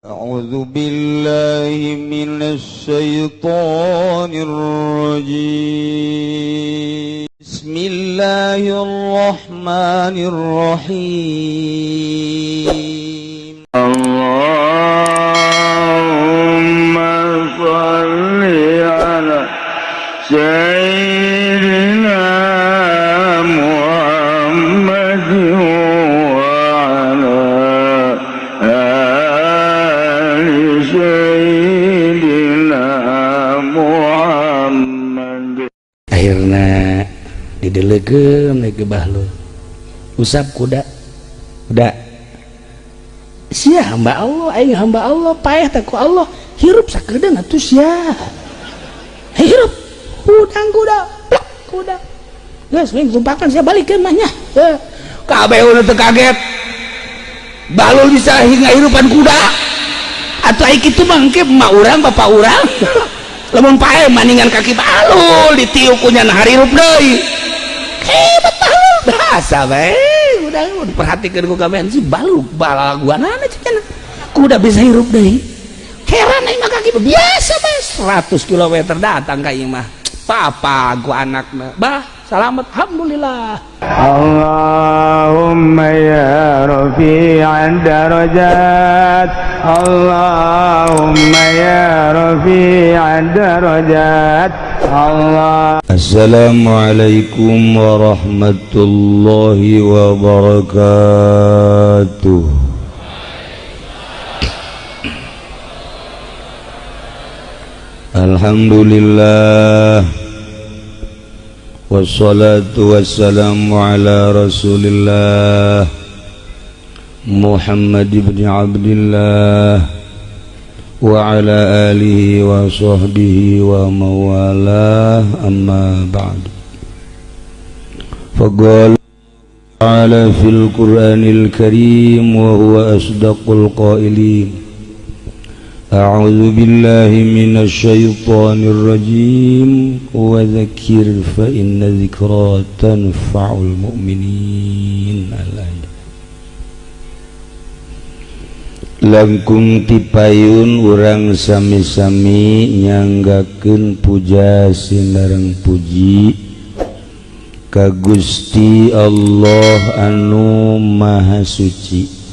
أعوذ بالله من الشيطان الرجيم بسم الله الرحمن الرحيم اللهم صل على سيدنا محمد وعلى آل سيدنا محمد. Akhirna didelegeum lagi bahlul usap kuda sia hamba Allah aing hamba Allah paeh teh ku Allah hirup sakedeung atuh sia hirup hudang kuda plak kuda geus wing tumpakan sia balik ke mah nya kabeh udah teu kaget bahlul bisa ngahirupan kuda atuh ai kitu mah engke emak urang bapak urang lamun paeh maningan kaki bahlul ditiup ku nya harirup deui hebat bahlul bahasa bae udah diperhatikeun ku kabeh si bahlul balaguanana cenah kuda bisa hirup deui heran ieu mah kaki biasa bae 100 km datang ka ieu mah papa ku anakna bah selamat alhamdulillah. Allahumma ya rafi'ad darajat Allahumma ya rafi'ad darajat Allah. Assalamualaikum warahmatullahi wabarakatuh. Alhamdulillah wassalatu wassalamu ala rasulillah Muhammad ibn Abdillah wa ala alihi wa sahbihi wa mawalah amma ba'du. Faqala ta'ala fil Qur'anil Karim wa huwa asdaqul qailin. A'udzu billahi minasy syaithanir rajim wa dzakir fa inna dzikra tanfa'ul mu'minin. Langkung tipayun urang sami-sami nyanggakeun puja sinareng puji ka Gusti Allah anu Maha Suci.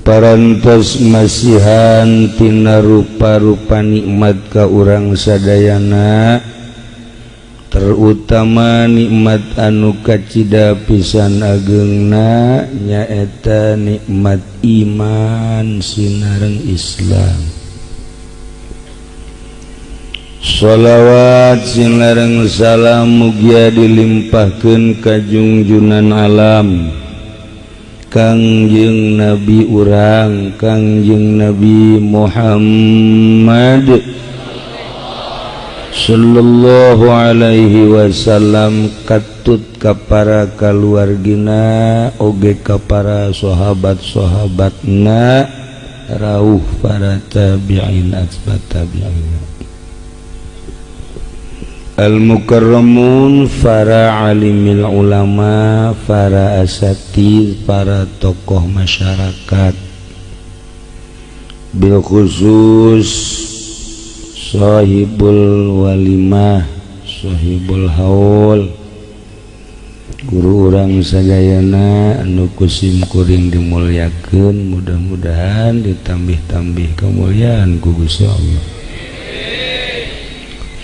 Parantos masihan tina rupa-rupa nikmat ka urang sadayana terutama nikmat anu kacida pisan ageungna nyaeta nikmat iman sinareng Islam. Shalawat sinareng salam mugia dilimpahkeun ka junjunan alam Kangjeng Nabi urang Kangjeng Nabi Muhammad sallallahu alaihi wasallam katut ka para kaluargina oge ka para sahabat-sahabatna rauh para tabi'in atba tabi'in al-mukarramun para alimil ulama para asatid para tokoh masyarakat bil khusus sahibul walimah sahibul haul guru urang sadayana anu kusim kuring dimulyakeun mudah-mudahan ditambih-tambih kemuliaan ku Gusti Allah.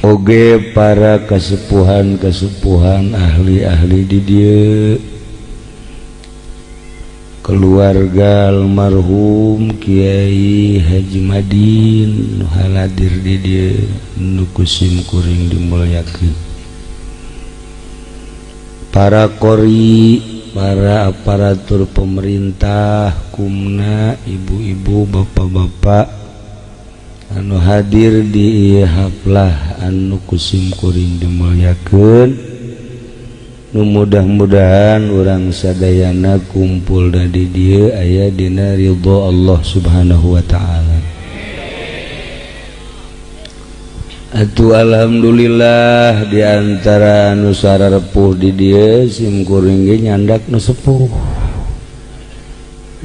Oge para kasepuhan-kasepuhan ahli-ahli di dieu keluarga almarhum Kiai Haji Madin nu haladir di dieu nu kusim kuring dimulyakeun para qori para aparatur pemerintah kumna ibu-ibu bapak-bapak anu hadir di haflah anu kusim kuring dimulyakeun nu mudah-mudahan urang sadayana kumpul di dieu aya dina ridho Allah Subhanahu wa taala. Atuh alhamdulillah di antara anu sarepuh di dieu sim kuring ge nyandak nu sepuh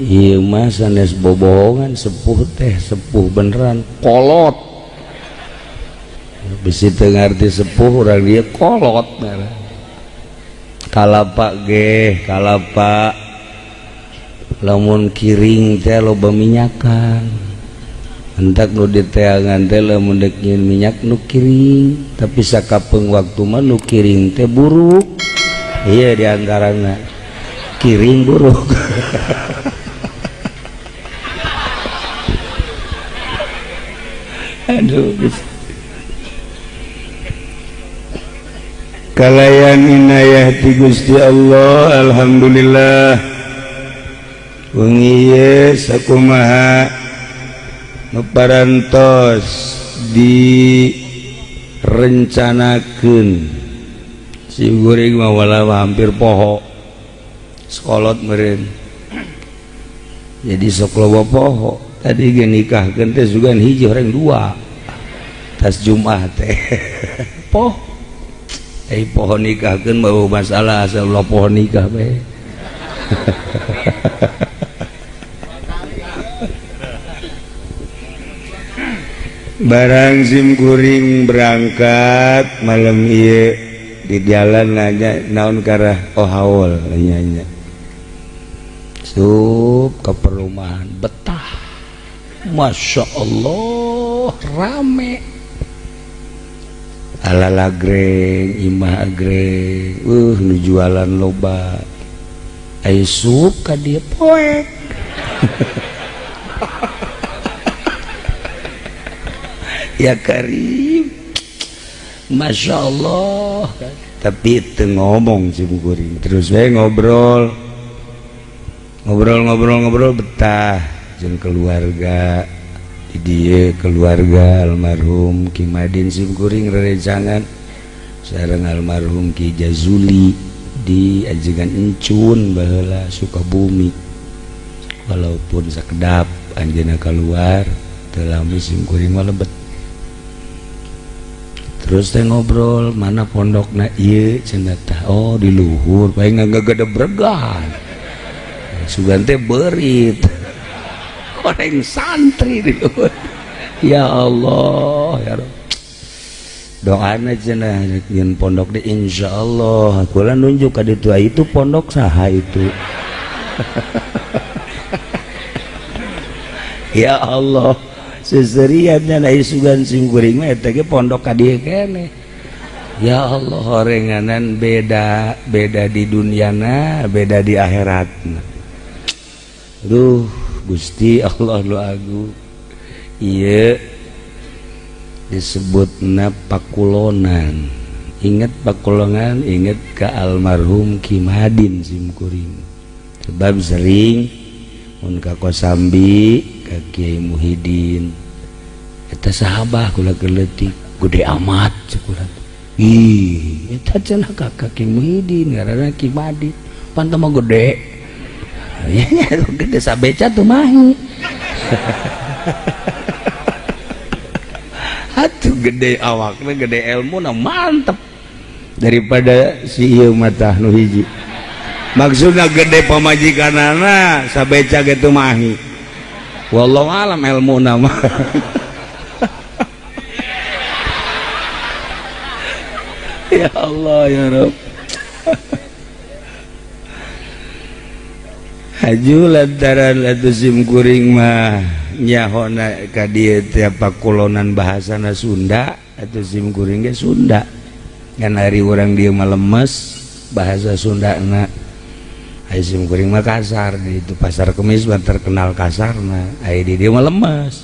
Iya mah sanes bobohongan sepuh teh sepuh beneran kolot bisi teu ngarti sepuh urang dia kolot kalapa ge kalapa lamun kiring teh loba minyakan hendak nu diteangan teh lamun dek nyeun minyak nu kiring tapi sakapeung waktu mah nu kiring teh buruk iya diantarana kiring buruk aduh kalayan inayah ti Gusti Allah alhamdulillah wengi ye sakumaha nu parantos direncanakeun si goreng mah wala hampir poho sekolot meureun jadi sok loba poho tadi ge nikahkeun teh sugan hiji orang dua tas Jumat teh poho poho nikahkeun bawa masalah asal ulah poho nikah bae barang sim kuring berangkat malam ieu di jalan nanya naon karah haul nya sup ke perumahan betah Masya Allah rame ala agreng imah agreng nu jualan loba ai sup ka dieu poek ya Karim Masya Allah tapi teu ngomong sim kuring terus we ngobrol betah jeung keluarga di dieu keluarga almarhum Ki Madin sim kuring rerencangan sareng almarhum Ki Jazuli di ajengan Encun baheula Sukabumi walaupun sakedap anjeunna keluar teu lami sim kuring mah lebet terus teh ngobrol mana pondokna ieu cenah tah oh di luhur bae ngagedebregan sugan teh beurit goreng santri di luhur ya Allah ya Rabb doana cenah nyeun pondok deh insyaallah kula nunjuk ka ditu itu pondok saha itu ya Allah seseriannya na isugan sim kuring mah eta ge pondok ka dieu keneh ya Allah horenganan beda di duniana beda di akhiratna duh Gusti Allah nu agung ieu disebutna pakulonan inget pakulonan inget ka almarhum Ki Madin sim kuring sebab sering mun ka Kosambi ka Kiai Muhyiddin eta sahabah kula keleutik gede amat cek urang ih eta cenah ka Kiai Muhyiddin ngaranna Ki Madin pantah mah gede ya gede sabeca tuh mahi atuh gede awakna gede ilmu na mantep daripada si ieu mah nu hiji maksudna gede pamajikanana sabeca gitu mahi wallahu alam ilmu nama ya Allah ya Rabb haju lantaran atuh sim kuring mah nyahona ka dieu teh pakulonan bahasana Sunda atuh sim kuring ge Sunda ngan ari urang dieu mah lemes bahasa Sundana ai sim kuring mah kasar di itu pasar Kemis mah terkenal kasarna ai di dieu mah lemes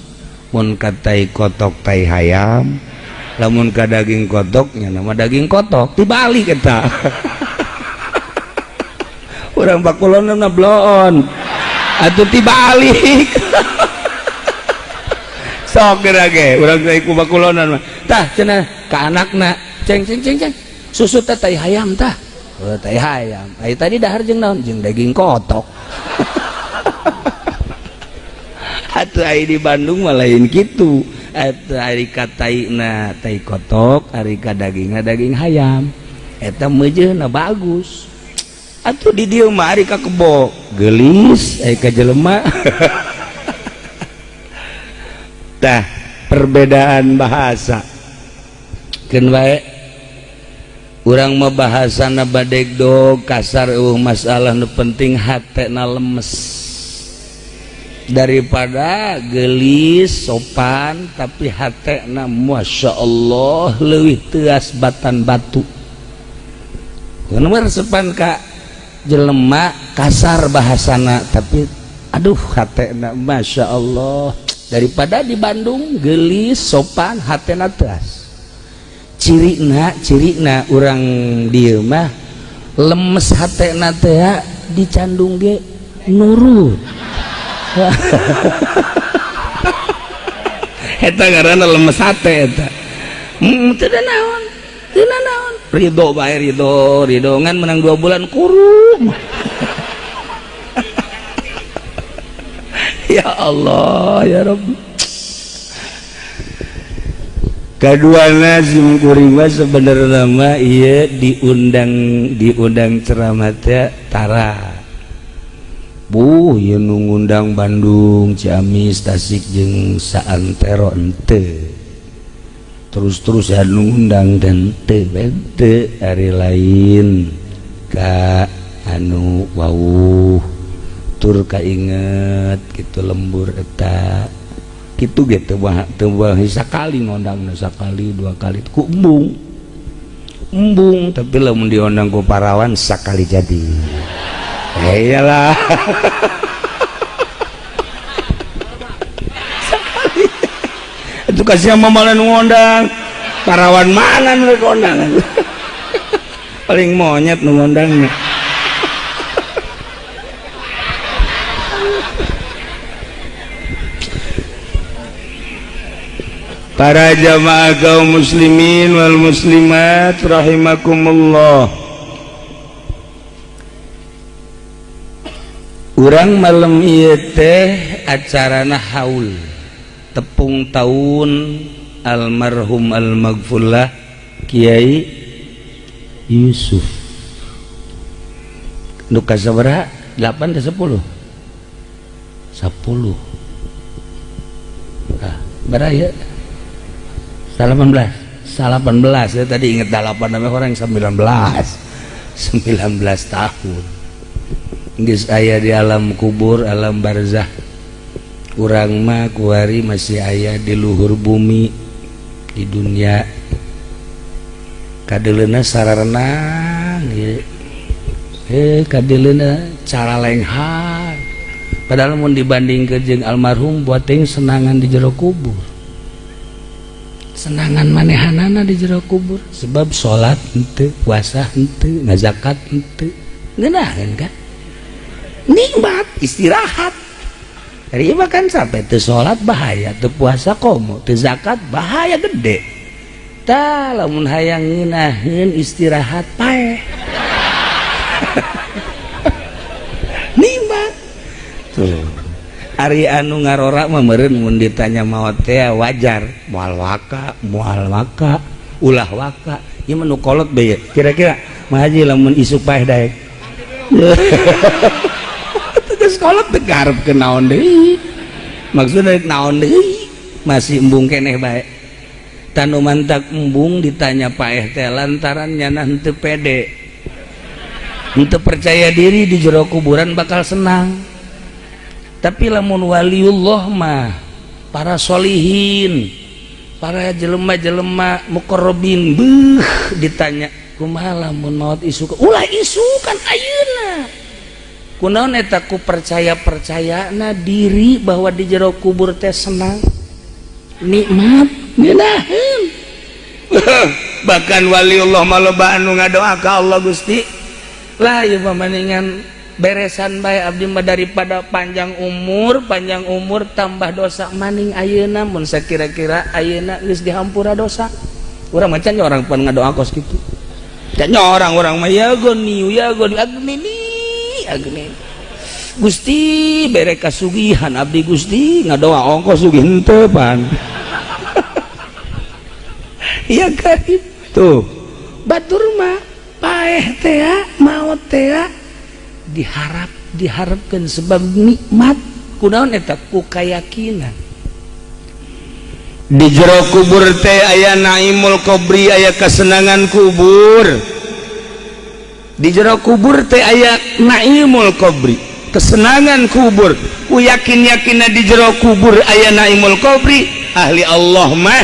mun ka tai kotok tai hayam lamun ka daging kotok nya nama daging kotok dibalik eta urang pakulonan na bloon atuh tibalik sok geura ge urang teh ku pakulonan mah tah cenah ka anakna ceng susu teh tai hayam tah oh tai hayam ai tadi dahar jeung naon jeung daging kotok atuh ai di Bandung mah lain kitu atuh ari ka taina tai kotok ari ka dagingna daging hayam eta meujeuna bagus atuh di dieu mah ari ka kebo geulis aya ka jelema. Tah perbedaan bahasa keun wae urang mah bahasana badegdog kasar masalah nu penting hatena lemes daripada geulis sopan tapi hatena masya Allah leuwih teuas batan batu. Nomor resepan ka jelema kasar bahasana tapi aduh hatena masya Allah daripada di Bandung geulis sopan hatena teuas. Cirina urang dieu mah lemes hatena teh dicandung ge nurut. Eta ngaranna lemes hate eta. Teu naon. Ridho bae ridho ngan menang 2 bulan kurum. Ya Allah ya Rabbi. Kaduana sim kuring mah sebenarnya mah ieu diundang ceramah teh tara. Ieu nu ngundang Bandung, Ciamis, Tasik jeung saantero henteu. Terus ya nu ngundang dan teu ari lain ka anu wauh tur kainget kitu lembur eta. Kitu ge teu sakali ngondangna sakali 2 kali ku embung tapi lamun diundang ku parawan sakali jadi. Iyalah. Sakali. Itu kasih mamalan ngondang parawan mana nu ngondang. Paling monyet nu ngondangna. Para jamaah kaum muslimin wal muslimat rahimakumullah. Urang malam ieu teh acarana haul tepung tahun almarhum almaghfurlah Kiai Yusuf. Nu kasabaraha? 8 ke 10? 10. Ah, baraya 18 ya, tadi inget 8 namanya orang 19 tahun geus aya di alam kubur alam barzah. Urang mah kuari masih aya di luhur bumi di dunia kadeleuna sararenang kadeleuna cara lenghan padahal mun dibandingkeun jeung almarhum buat teuing senangan di jero kubur. Senangan manehanana di jero kubur sebab sholat henteu, puasa henteu, ngazakat henteu. Ngeunaheun kan? Nikmat istirahat. Ari ieu kan sampai teu sholat bahaya, teu puasa komo, teu zakat bahaya gede. Tah lamun hayang ngeunaheun istirahat paeh. Nikmat. Tuh. Ari anu ngarora mah meureun mun ditanya maot teh wajar, moal waka, ulah waka. Ieu mah nu kolot bae. Kira-kira mah haji lamun isuk paeh daek. Geus kolot teh garepkeun naon deui. Maksudna naon deui? Masih embung keneh bae. Tanu mantak embung ditanya paeh teh lantaran nyana henteu pede. Henteu percaya diri di jero kuburan bakal senang. Tapi lamun waliullah mah para solihin para jelema-jelema muqarrabin ditanya kumaha lamun maot isukan ulah isukan ayeuna kunaon eta ku percaya-percayana diri bahwa di jero kubur teh senang nikmat ngeunaheun. Bahkan waliullah mah loba anu ngadoa ka Allah Gusti lah ieu pamaningan beresan bae abdi mah daripada panjang umur tambah dosa maning ayeuna mun sakira-kira ayeuna geus dihampura dosa. Urang mah can orang pan ngadoa kos kitu. Can orang mah ya goni agni. Gusti bere kasugihan abdi Gusti ngadoa ongkos sugih henteu pan. Iya kan tuh. Batur mah paeh teh maot teh diharapkan sebab nikmat kunaon eta ku kayakinan. Di jero kubur teh aya naimul qabri, aya kesenangan kubur. Di jero kubur teh aya naimul qabri, kesenangan kubur. Ku yakin-yakinna di jero kubur aya naimul qabri, ahli Allah mah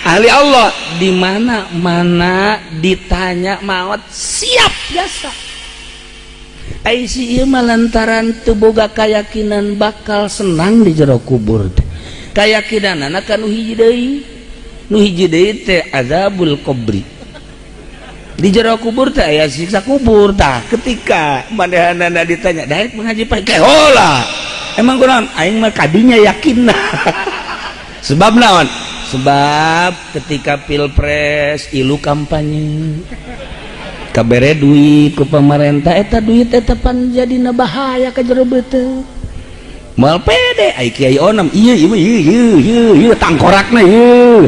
ahli Allah di mana-mana ditanya maut siap biasa. Ai si ieu mah lantaran teu boga kayakinan bakal senang di jero kubur teh. Kayakinanna kana nu hiji deui teh azabul qabri. Di jero kubur teh aya siksa kubur tah. Ketika manehna ditanya, "Daek mengaji pae heula." Emang kunaon? Aing mah kadinya yakinna. Sebab naon? Sebab ketika pilpres ilu kampanye kabere duit ku pamarentah, eta duit eta pan jadina bahaya ka jero beuteung. Moal pede ai kiai onam ieu tangkorakna ieu.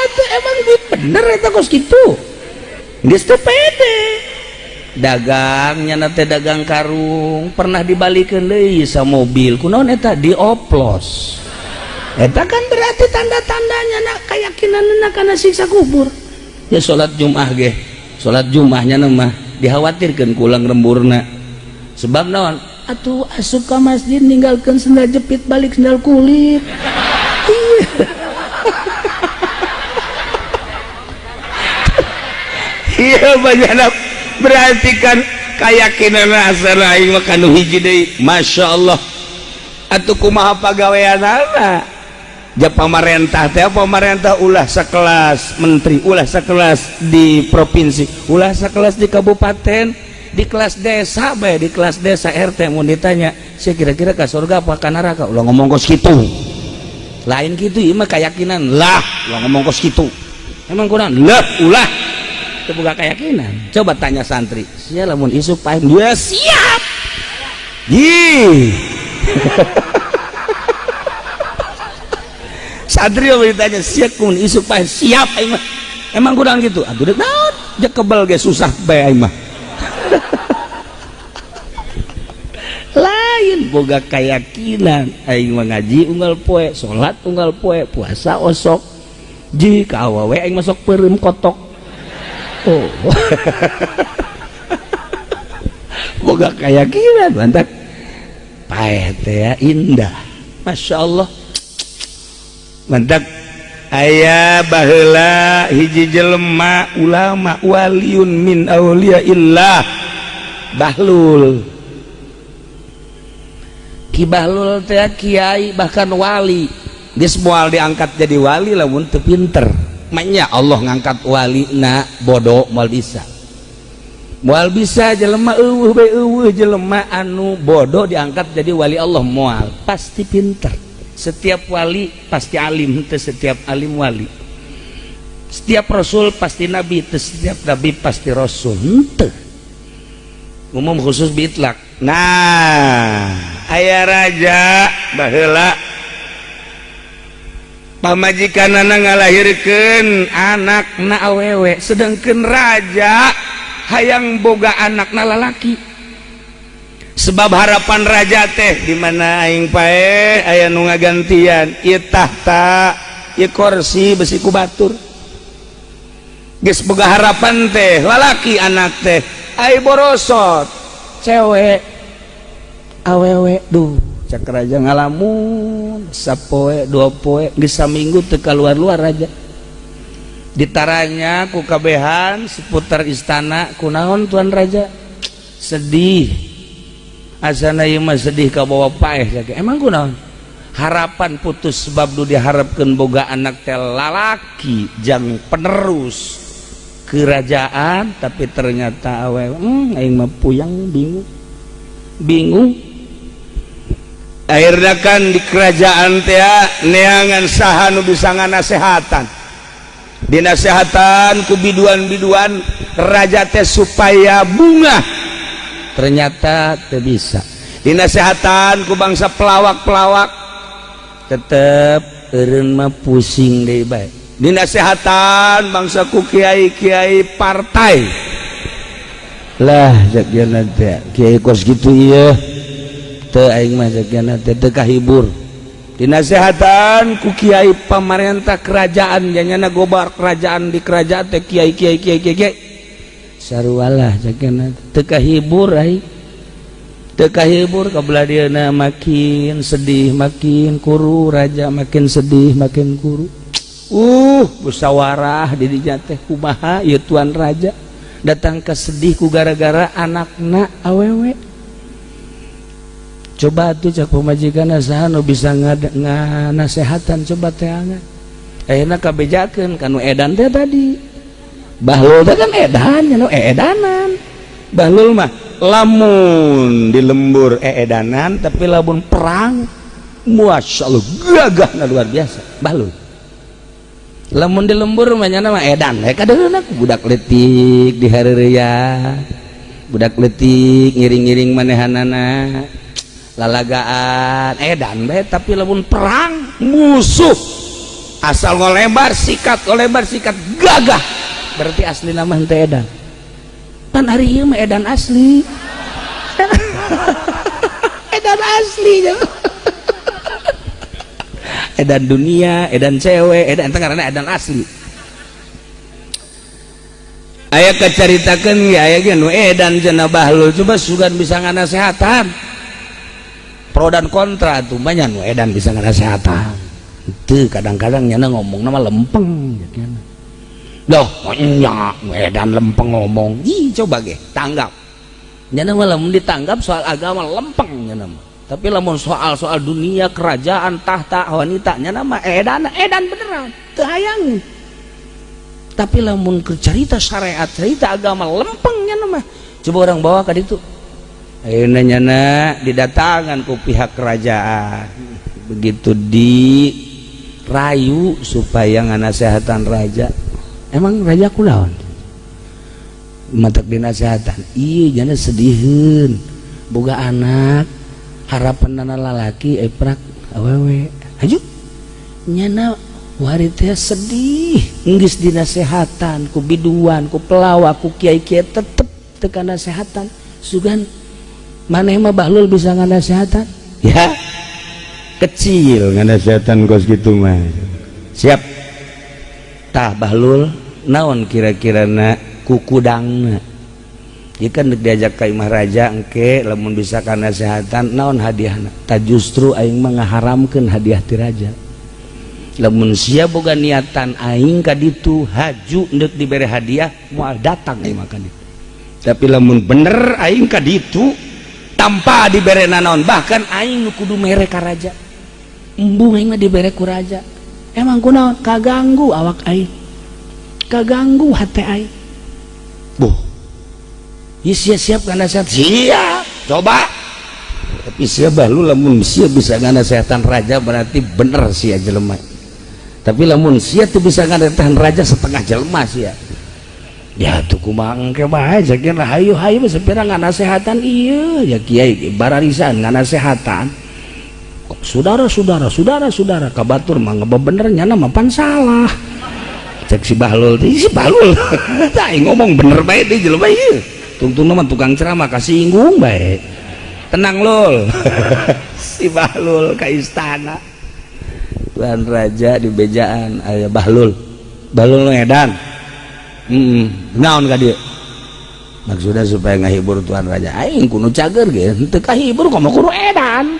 Itu emang bener eta kos kitu. Geus teu pede. Dagangnya teh dagang karung pernah dibalikeun deui sa mobil. Kunaon eta dioplos. Eta kan berarti tanda-tandanya na keyakinanna kana siksa kubur. Ya salat Jumat ge. Salat Jumatnya mah dikhawatirkeun ku ulang remburna. Sebab naon? Atuh asup ka masjid ninggalkeun sendal jepit balik sendal kulit. Iya banyana berarti kan kayakinan asal aing mah kanu hiji deui. Masyaallah. Atuh kumaha pagaweanana? Ja pamarentah teh pamarentah ulah sakelas menteri, ulah sakelas di provinsi, ulah sakelas di kabupaten. Di kelas desa bae, di kelas desa RT mau ditanya saya kira-kira ke surga apa ke neraka, ulah ngomong kos kitu lain gitu ieu mah keyakinan lah, ulah ngomong kos kitu emang kurang lah ulah teu boga keyakinan. Coba tanya santri sia lamun isuk paeh dia siap ih santri mau ditanya siap mun isuk paeh siap aing mah emang kurang gitu atuh deuk naon jeung kebal ge susah bae aing mah. Lain boga keyakinan aing mah ngaji unggal poe, salat unggal poe, puasa osok, jika awewe aing masuk peureum kotok. Oh. Boga keyakinan mantap. Paeh teh ya indah. Masyaallah. Mantap. Aya baheula hiji jelema ulama waliun min auliyaillah Bahlul. Ki Bahlul teh kiai bahkan wali geus moal diangkat jadi wali lamun teu pinter. Manya Allah ngangkat walina bodoh moal bisa. Moal bisa jelema eueuh bae eueuh jelema anu bodoh diangkat jadi wali Allah moal pasti pinter. Setiap wali pasti alim, teu setiap alim wali. Setiap rasul pasti nabi, teu setiap nabi pasti rasul. Henteu. Umum khusus bitlak. Nah, aya raja baheula pamajikanana ngalahirkeun anakna awewe, sedangkeun raja hayang boga anakna lalaki. Sebab harapan raja teh di mana aing pae aya nu ngagantian ieu tahta, ieu kursi besi ku batur. Geus boga harapan teh lalaki anak teh ai borosot cewek awewe duh cak raja ngalamun sapoe dua poe geus saminggu teu kaluar-luar raja ditaranya ku kabehan seputar istana kunaon tuan raja sedih asana ieu mah sedih ka bawa paeh jake emang kunaon harapan putus sebab nu diharapkeun boga anak teh lalaki jang penerus kerajaan tapi ternyata awewe aing mah puyang bingung akhirnya kan di kerajaan teh neangan saha nu bisa nganasehatan dinasehatan ku biduan-biduan raja teh supaya bunga ternyata teu bisa dinasehatan ku bangsa pelawak-pelawak tetep eureun mah pusing deui bae dinasehatan bangsa ku kiai-kiai partai lah sakjana teh kiai kos gitu iya teu aing mah sakjana teh teu kahibur dinasehatan ku kiai pamarentah kerajaan janyana gobar kerajaan di kerajaan teh kiai sarualah sakjana teu kahibur aing teu kahibur kabelah dieuna makin sedih makin kuru raja makin sedih makin kuru musyawarah di dinya teh kumaha ieu tuan raja datang ke sedih ku gara-gara anakna awewe coba tuh cak pemajikan saha nu bisa nganasehatan coba teh angga ayeuna kabejakeun kanu edan teh tadi bahlul teh kan edan nya edanan bahlul mah lamun di lembur edanan tapi lamun perang masyaallah gagahna luar biasa bahlul lamun di lembur manyana mah edan kadeuna budak leutik di hareureuyah budak leutik ngiring-ngiring manehanana lalagaan edan bae tapi lamun perang musuh asal ngolebar sikat gagah berarti asli nama henteu edan pan hari ieu mah edan asli edan asli edan dunia, edan cewek, edan karena edan asli. Aya kacaritakeun ge aya ge nu edan cenah bahlul coba sugan bisa nganasehatan. Pro dan kontra tuh banyak nu edan bisa nganasehatan. Teu kadang-kadang nyana ngomongna mah lempeng gitu. Loh, nya nu edan lempeng ngomong. Ih coba ge tanggap. Nyana mah lamun ditanggap soal agama lempeng nyana mah. Tapi lamun soal dunia kerajaan tahta wanitanya nama edan beneran teu hayang tapi lamun cerita syariat cerita agama lempengnya nama coba orang bawa ka ditu ayeuna nyana didatangan ku pihak kerajaan begitu dirayu supaya nganasehatan raja emang raja kunaon matak dinasehatan iya jana sediheun boga anak harapan nana lalaki prak awewe haju nyana wari teh sedih geus dinasehatan ku biduan ku pelawak ku kiai-kiai tetep teu kanasehatan sugan maneh mah bahlul bisa nganasehatan ya kecil nganasehatan kos kitu mah siap tah bahlul naon kira-kirana ku kudangna jika diajak ka imah raja engke lamun bisa kana sehatan naon hadiahna ta justru aing mah ngaharamkeun hadiah ti raja lamun sia boga niatan aing ka ditu haju neuk dibere hadiah moal datang aing makan ditu tapi lamun bener aing ka ditu tanpa dibere naon bahkan aing nu kudu mere ka raja embung aing mah dibere ku raja emang kunaon kaganggu awak aing kaganggu hate aing boh ya siap karena siap coba tapi siapa lu lamun siap bisa nganasehatan raja berarti bener sia jelema tapi lamun siap tuh bisa nganasehatan raja setengah jelema sia ya tuh kumaha engke bae sakira hayu sepira nganasehatan iya ya kiai bararisan nganasehatan saudara kabatur mah bener nyana mah pan salah cek si bahlul tah ngomong bener bae deui jelema ieu tungtung nama tukang ceramah kasih inggung baik tenang lul si bahlul ke istana tuan raja di bejaan aya bahlul edan naon ka dieu maksudnya supaya ngahibur tuan raja aing kudu cager ge teu kahibur komo kudu edan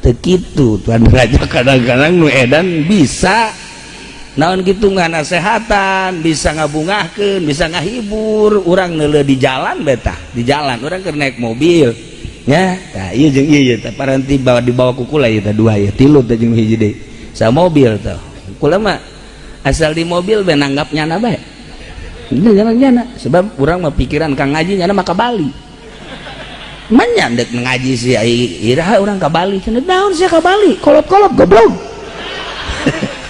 teu kitu tuan raja kadang-kadang nu edan bisa naon gitu nganasehatan bisa ngabungahkeun bisa ngahibur urang neuleuh di jalan betah di jalan urang keur naik mobil nya tah ieu jeung ieu teh paranti dibawa ku kula ieu teh dua ieu tilu teh jeung hiji deui sa mobil teh kula mah asal di mobil be nanggap nyana bae nyana sebab urang mah pikiran kang ngaji nyana mah ka Bali manya dek ngaji si iraha urang ka Bali cenah naon sia ka Bali kolot-kolot goblok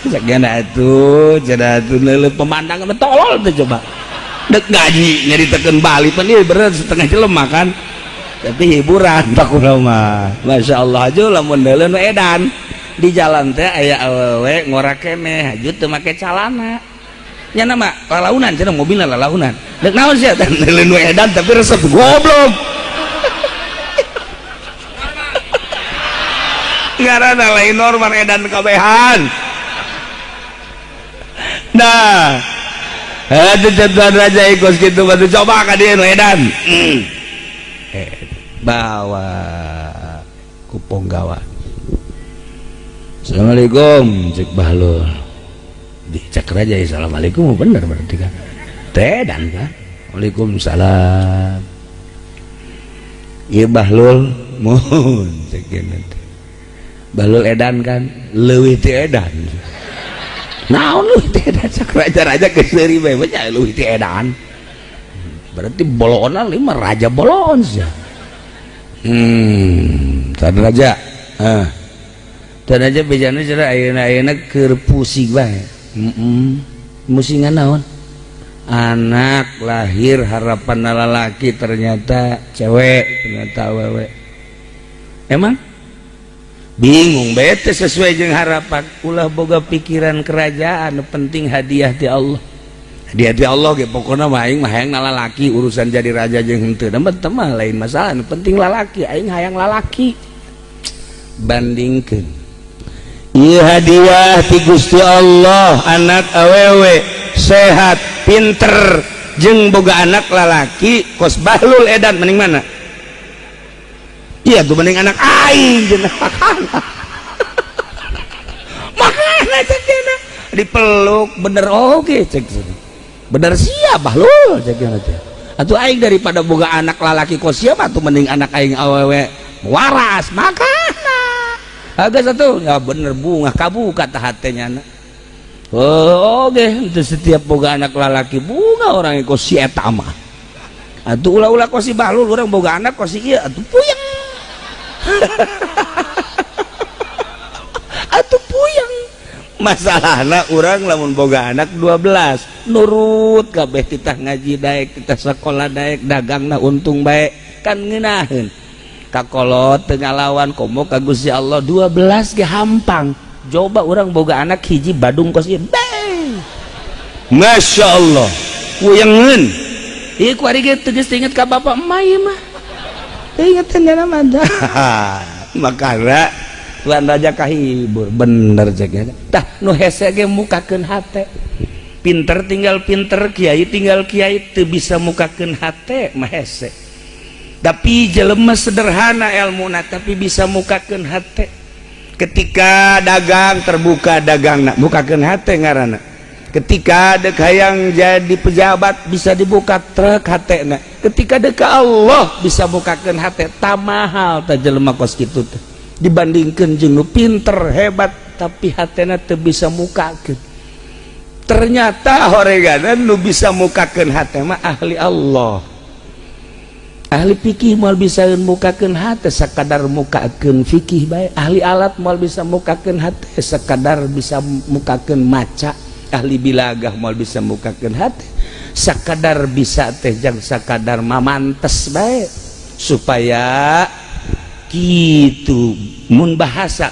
sakjana atuh cenah atuh leuleuh pemandangan tolol teh coba dek ngaji nyaritakeun Bali pan ieu bener setengah jelema kan tapi hiburan tak kumaha mah masyaallah aja lamun leuleuh nu edan di jalan teh aya awewe ngora keneh haju teu make calana nya nama lalaunan cenah mobilna lalaunan dek naon sia teh leun edan tapi resep goblok ngaranna lain normal edan kabehan nah ada Tuan Raja ikut gitu bantu coba ka dieu nu edan bawa kupong gawa. Assalamualaikum cek Bahlul dicek Raja assalamualaikum bener berarti kan tedan kan waalaikumsalam iya Bahlul mohon cek nanti Bahlul edan kan leuwih ti edan naon leuwih ti edan cek Raja keseuri bae nya leuwih ti edan berarti bolona 5 raja bolon sia Tuan Raja Tuan Raja bejana cara ayeuna keur pusing bae musingan naon anak lahir harapan lalaki ternyata cewek ternyata awewe emang bingung bete sesuai jeung harapan ulah boga pikiran kerajaan penting hadiah ti Allah hadiah ti Allah ge pokona mah aing mah hayang lalaki urusan jadi raja jeung henteu da mah lain masalah penting lalaki aing hayang lalaki bandingkeun ieu hadiah ti Gusti Allah anak awewe sehat pinter jeung boga anak lalaki kos Bahlul edan mending mana iya tuh mending anak aing jeung makana cek dina dipeluk bener oge cek bener sia Bahlul cek dina teh atuh aing daripada boga anak lalaki kos sia mah tuh mending anak aing awewe waras makana agak satu ya bener bunga kabuka tah hatenya na oke itu setiap boga anak lalaki bunga orang kos si eta mah atuh ulah-ulah kos si Bahlul urang boga anak kos si ieu atuh puyeng atuh puyeng masalahna urang lamun boga anak 12 nurut kabeh titah ngaji daek titah sakola daek dagangna untung bae kan ngeunaheun kakolot tengah lawan komo ka Gusti Allah 12 ge hampang coba orang boga anak hiji badung kos ieu bang Masya Allah puyengeun ieu kuari ge teu geus inget ka bapak emak ieu mah ingetan dana mah makana Tuan Raja kahibur bener cek tah nu hese ge mukakeun hate pinter tinggal pinter kiai tinggal kiai teu bisa mukakeun hate mah hese tapi jelema sederhana ilmuna tapi bisa mukakeun hate ketika dagang terbuka dagangna mukakeun hate ngaranna ketika dek hayang jadi pejabat bisa dibuka trek hatena ketika dek ka Allah bisa mukakeun hate tamahal tah jelema kos kitu teh dibandingkeun jeung nu pinter hebat tapi hatena teu bisa mukakeun ternyata horegana nu bisa mukakeun hate mah ahli Allah ahli fikih moal bisa mukakeun hate sakadar mukakeun fikih bae ahli alat moal bisa mukakeun hate sakadar bisa mukakeun maca ahli bilagah moal bisa mukakeun hate sakadar bisa teh jang sakadar mamantes bae supaya kitu mun bahasa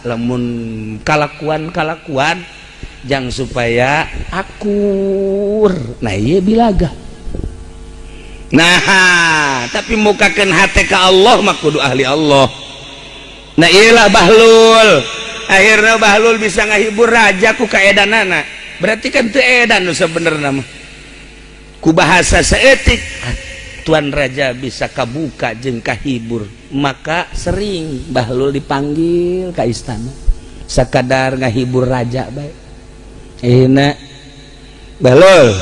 lamun kalakuan jang supaya akur nah ieu bilagah. Nah tapi mukakeun hate ka Allah mah kudu ahli Allah. Nah iyalah Bahlul akhirnya Bahlul bisa ngahibur raja ku kaedanana berarti kan teu edan nu sabenerna mah ku bahasa saeutik Tuan Raja bisa kabuka jeung kahibur maka sering Bahlul dipanggil ka istana sakadar ngahibur raja bae euna Bahlul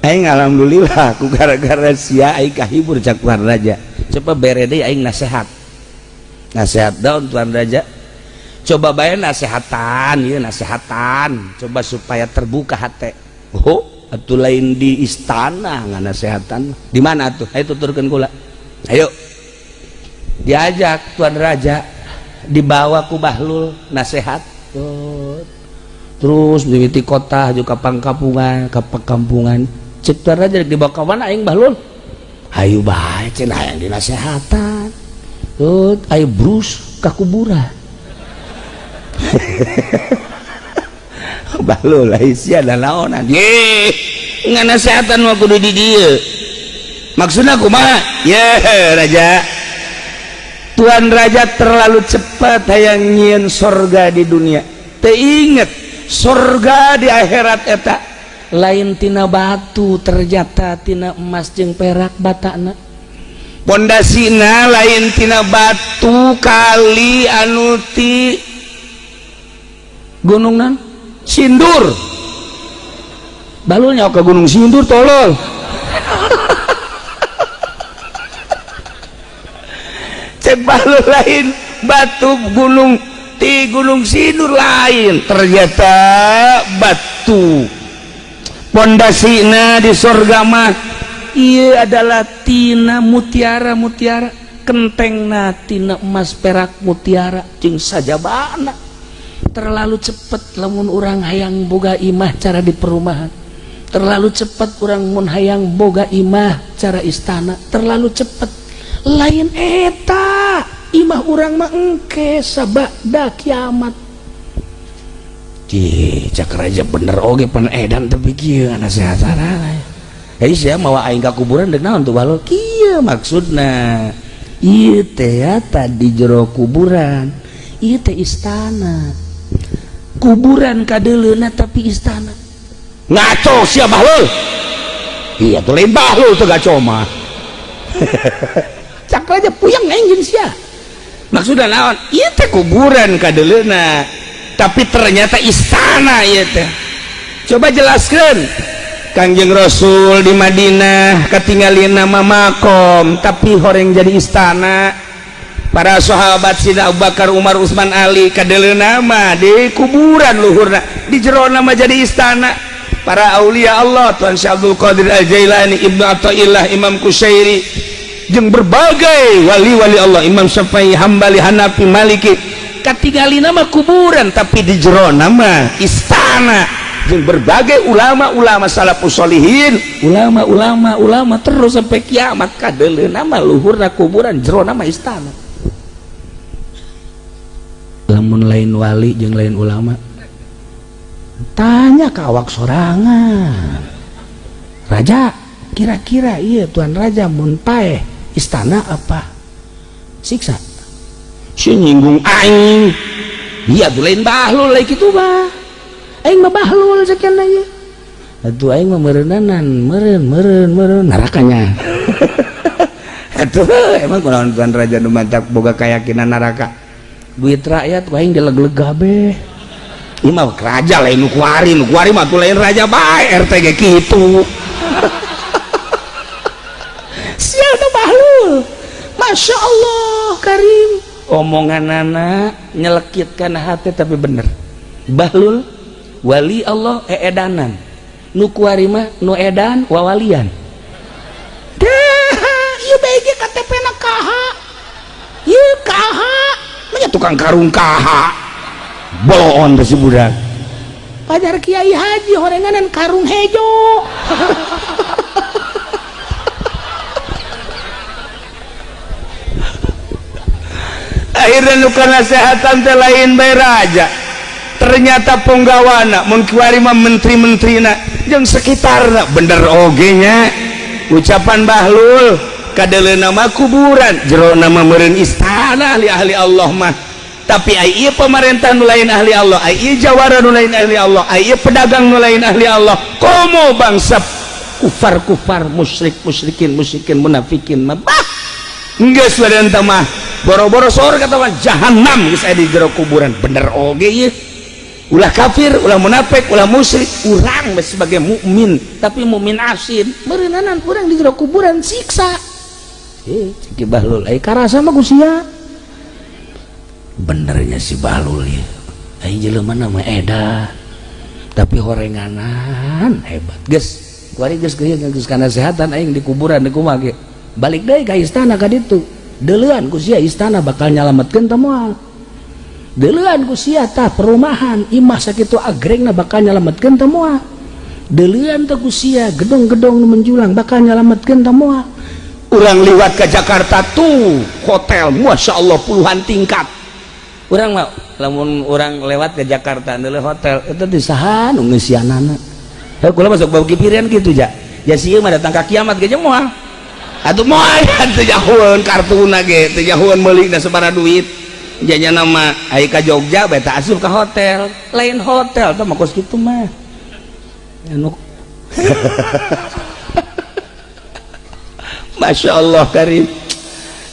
aing alhamdulillah ku gara-gara sia aing kahibur cak Tuan Raja coba bere deui aing nasehat daun Tuan Raja coba bae nasehatan ieu nasehatan coba supaya terbuka hate oh atuh lain di istana nganasehatan di mana atuh ayo tuturkeun kula ayo diajak Tuan Raja dibawa ku Bahlul nasehat terus mimiti kota juga kampungan cek Tuan Raja dibawa ke mana aing Bahlul hayu bae cenah hayang dinasehatan ayo brus ka kuburan bahlul sia dan naonan ye ngana setan mah kudu di dieu maksudna kumaha ye raja Tuan Raja terlalu cepat hayang nyieun sorga di dunia teu inget sorga di akhirat eta lain tina batu ternyata tina emas jeung perak batana pondasina lain tina batu kali anu ti gunung nan Sindur balulnya ke gunung Sindur tolol cek balul lain batu gunung di gunung Sindur lain ternyata batu pondasina di sorga mah iya adalah tina mutiara kentengna tina emas perak mutiara jeung sajabana terlalu cepet lamun urang hayang boga imah cara di perumahan terlalu cepet urang mun hayang boga imah cara istana terlalu cepet lain eta imah urang mah engke sabada kiamat cak raja bener oge pan edan tapi kieu nasehatana hei sia mawa aing ka kuburan deuk naon tuh balol kieu maksudna ieu teh tadi jero kuburan ieu teh istana kuburan kadeleuna tapi istana ngaco sia bahlul iya tuh lain bahlul tuh gaco mah cak raja puyeng anjing sia maksudna naon ieu teh kuburan kadeleuna tapi ternyata istana ieu teh coba jelaskeun Kangjeng Rasul di Madinah katinggalin nama makom tapi horeng jadi istana para sahabat Sina Abu Bakar Umar Utsman Ali kadeleuna nama di kuburan luhurna di jero nama jadi istana para aulia Allah Tuan Syekh Abdul Qadir Al-Jailani Ibnu Athaillah Imam Qusyairi jeung berbagai wali-wali Allah Imam Syafi'i Hambali Hanafi Maliki katinggalin nama kuburan tapi di jero nama istana jeung berbagai ulama-ulama salafus sholihin ulama terus sampai kiamat kadeleuna nama luhurna kuburan jero nama istana lamun lain wali jeung lain ulama tanya ke awak sorangan raja kira-kira iya Tuan Raja mun paeh istana apa siksa si nyinggung aing iya tuh lain bahlul lain gitu bah aing mah bahlul sekian aja atuh aing mah meureunnanan meureun narakanya atuh emang kunaon Tuan Raja nu mantak boga kayakinan neraka duit rakyat aing dileg-leg kabeh ieu mah raja lain nu kuari mah tuh lain raja bae RT ge kitu sial nu bahlul Masya Allah Karim omonganana nyelekitkan hati tapi bener bahlul wali Allah edanan nu kuari mah nu edan wawalian dah ieu bae ge KTP na KH ieu KH nya tukang karung KH bolon teh si budak pajar Kiai Haji horenganan karung hejo akhirnya nuka nasehatan teh lain bae raja ternyata penggawana mun kiwari mah menteri-menterina jeung sekitarna bener oge nya ucapan bahlul kadeleuna mah kuburan jero nama meureun istana ahli Allah mah tapi ai ieu pamarentah nu lain ahli Allah ai ieu jawara nu lain ahli Allah ai ieu pedagang nu lain ahli Allah komo bangsa kufar musyrikin munafikin mah bah geus wadanta mah boro-boro sorga tah jahanam geus aya di jero kuburan bener oge ieu ulah kafir ulah munafik ulah musyrik urang sebagai mukmin tapi mukmin asin meureunanan urang di jero kuburan siksa cik bahlul ai karasa mah kusia benernya si bahlul ya ai jelema mah edan tapi horenganan hebat geus kuari geus kana sehatan aing di kuburan di kumaha ge balik deui ka istana ka ditu deuleun ku sia istana bakal nyalametkeun teh moal deuleun ku sia tah perumahan imah sakitu agrengna bakal nyalametkeun teh moal deuleun teh ku sia gedung-gedung nu menjulang bakal nyalametkeun teh moal urang liwat ke Jakarta tuh hotel Masya Allah puluhan tingkat Urang mah lamun urang lewat ke Jakarta adalah hotel itu di saha nu ngeusianana. Heuh kula masuk bau kipirian kitu ja. Ya sieun mah datang ka kiamat ge jeung moal. Atuh moal teu jahueun kartuna ge, teu jahueun meuli da sabaraha duit. Janya nama aya ka Jogja bae teh asup ka hotel. Lain hotel teh mah kos kitu mah. Anu Masya Allah karim.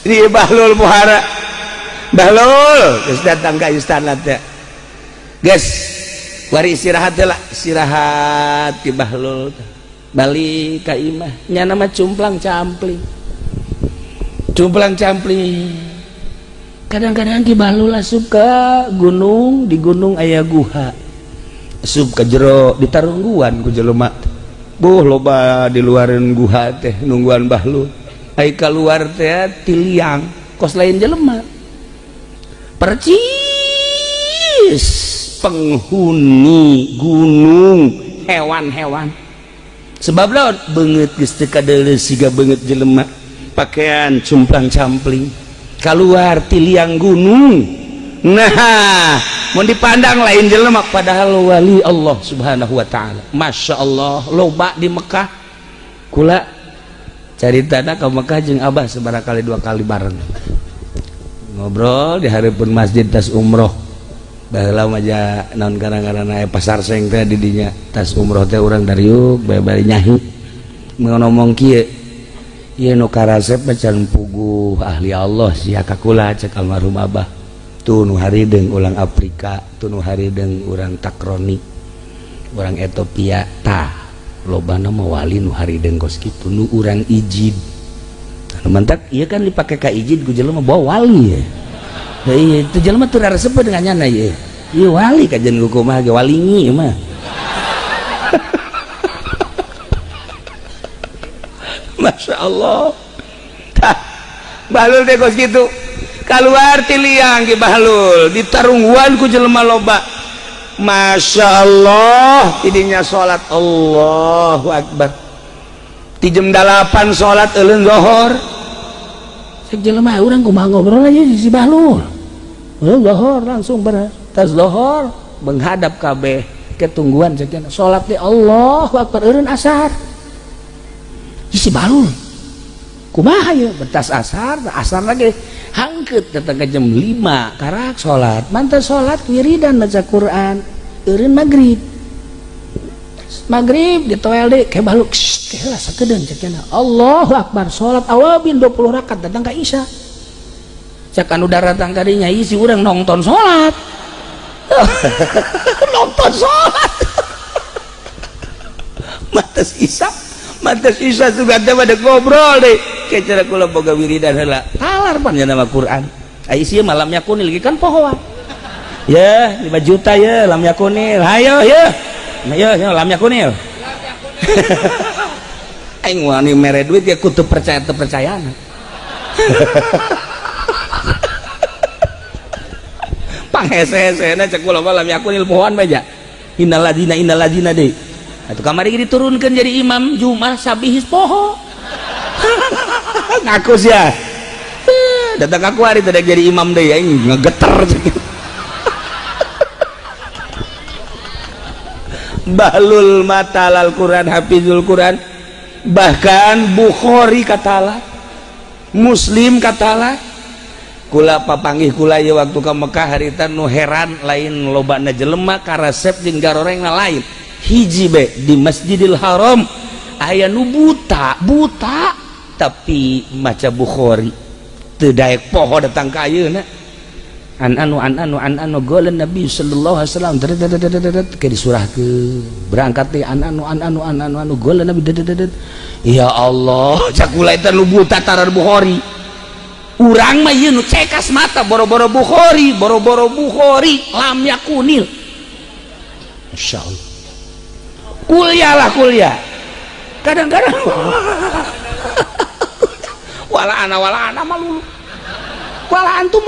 Ini Bahlul Muhara. Bahlul geus datang ka istana teh. Geus, wari istirahat lah, istirahat ti Bahlul. Balik ka imah, nya nama cumplang campling. Cumplang campling. Kadang-kadang ki Bahlul asup ka gunung, di gunung aya guha. Asup ka jero ditarungguan ku jelema. Buh loba di luareun guha teh nungguan Bahlul. Ai keluar teh ti liang, kos lain jelema. Percis penghuni gunung hewan-hewan sebab laut beungeut geus teu kadeuleus siga beungeut jelema pakaian cumplang campling keluar ti liang gunung. Nah mun dipandang lain jelema padahal wali Allah subhanahu wa ta'ala. Masya Allah loba di Mekah. Kula caritana ka Mekah jeung Abah sabarakali 2 kali bareng ngobrol di hareupeun masjid tas umroh. Baheula mah ja naon karang-karangna pasar seng teh di dinya tas umroh teh urang dariuk bae-bae nyahi ngomong kieu ieu nu karasep macan puguh ahli Allah sia ka kula cek almarhum Abah tu nu harideung ulang Afrika tu nu harideung urang Takroni urang Ethiopia tah lobana mah wali nu harideung kos kitu nu urang ijid. Mantak iya kan dipake ka ijid ku jelema bawa wali ya. Iya itu jelema teu resep dengan nyana ieu. Ieu wali kajen ku kumaha ge walingi mah. Masya Allah. Tah Bahlul teh kos kitu. Kaluar ti liang ge Bahlul ditarungguan ku jelema loba. Masya Allah tidinya salat Allahu Akbar. Ti jam 8 salat euleun zuhur. Cek jelema urang kumaha ngobrol aja si Bahlul. Zuhur langsung tas zuhur menghadap kabeh ketungguan cek salat teh Allahu Akbar eureun asar. Si Bahlul kumaha ye betas asar lagi hangkeut datang ka jam 5 karak salat. Mantap salat wiridan baca Quran eureun maghrib ditoel deui ke Bahlul teh lah sakedeung cenah Allahu Akbar salat awabin 20 rakaat datang ka Isya cak anu datang ka dinya ieu si urang nonton salat nonton salat matas Isya juga teh pada ngobrol deui ke cara kula boga wiridan heula talar pan nama Quran ai ieu malam yakunil kan pohoan ya 5 juta ya lam yakunil hayo ya ayo lam yakunil aing wani mere duit ya kudu percayaan panghese-hesena cek kula lam yakunil pohoan bae innalladzina deui atuh kamari diturunkeun jadi imam Jumat sabihis poho ngaku sia datang aku hari teh jadi imam deui aing ngegeter Bahlul matalal Quran hafizul Quran bahkan Bukhari katalah Muslim katalah kula papanggih kula ye waktu ka Mekah harita nu heran lain lobana jelema karasep jeung garorengna lain hiji be di Masjidil Haram aya nu buta tapi maca Bukhari teu daek poho datang ka ayeuna an anu golan Nabi sallallahu alaihi wasallam ke disurahkeun berangkat teh an anu golan Nabi ya Allah cak kula eta nu buta tarar Bukhari urang mah ieu nu cekas mata boro-boro Bukhari lam yakunil insyaallah kuliah kadang-kadang wala ana malulu wala antum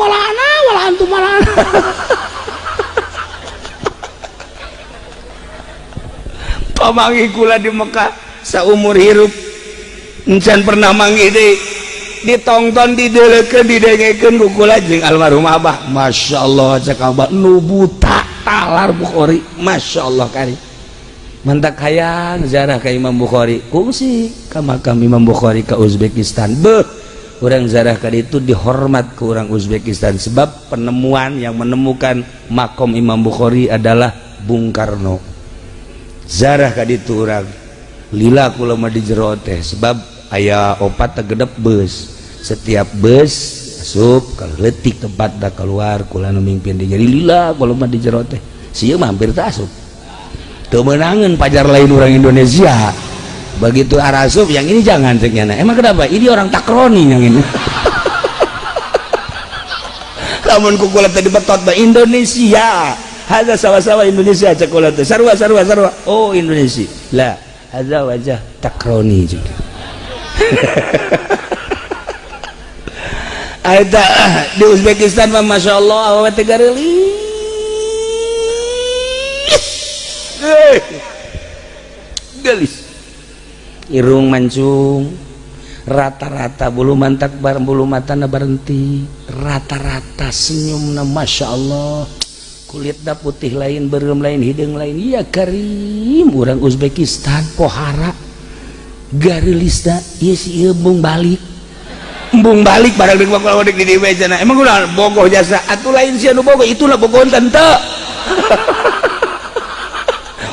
pamanggih kula di Mekah saumur hirup encan pernah manggih deui ditonton didelekeun didengekeun ku kula jeung almarhum Abah. Masya Allah cek Abah nu buta talar Bukhari. Masya Allah kari mantak hayang ziarah ka Imam Bukhari kungsi ka makam Imam Bukhari ka Uzbekistan. Beuh urang ziarah ka ditu dihormat ke orang Uzbekistan sebab penemuan yang menemukan makom Imam Bukhari adalah Bung Karno. Ziarah ka ditu urang lila kula mah di jero teh sebab aya opat tegedep bus. Setiap bus asup kaleutik tempat da keluar kula nu mimpin di jadi lila kula mah di jero teh. Sieu mah hampir teu asup. Teu meunangeun pajar lain orang Indonesia. Begitu arasup yang ini jangan ceknya. Emang kenapa? Ini orang takroni yang ini. Lamun ku kula teh dibetot ba Indonesia. Hadza sama-sama Indonesia cek kula teh. Sarua. Oh Indonesia. Lah, hadza wajah takroni juga. Ada di Uzbekistan mah Masya Allah awet gareuli. Gelis irung mancung rata-rata bulu mantak bareng bulu matana berhenti rata-rata senyumna Masya Allah kulitna putih lain beureum lain hidung lain iya karim urang Uzbekistan pohara garelisna ieu si ieu bung balik barang deuk bakal wadek di mejana emang ulah bogoh jasa atuh lain sia nu bogoh itulah bogoh teu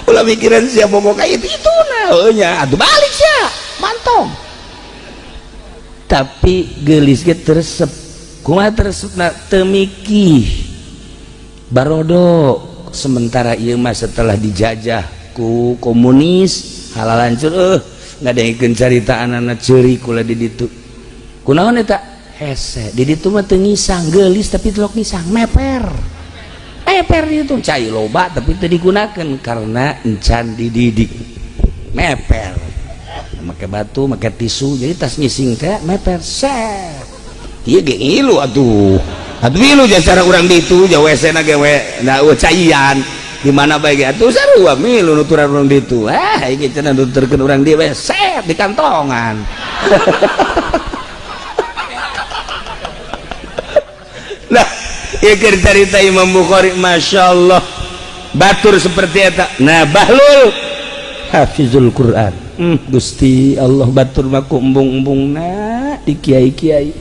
ulah mikiran sia bogoh ka itu nah nya atuh balik sia mantong tapi geulis ge teresep kumaha teresepna teu mikih barodo sementara ieu mah setelah dijajah ku komunis halal hancur ngadengkeun caritaanana ceuri kula di ditu kunaon eta hese di ditu mah teu ngisang geulis tapi teu ngisang meper itu cai loba tapi teu digunakeun karena encan dididik meper make batu make tisu jadi tas ngising teh meper set ieu ge ngilu atuh ngilu cara urang ditu ja WC na ge na caian di mana bae ge atuh sarua milu nuturan urang ditu iki cenah nuturkeun urang dieu set di kantongan nah ieu keur carita Imam Bukhari Masya Allah batur seperti eta. Nah Bahlul hafizul Quran Gusti Allah batur mah ku embung-embungna di kiai-kiai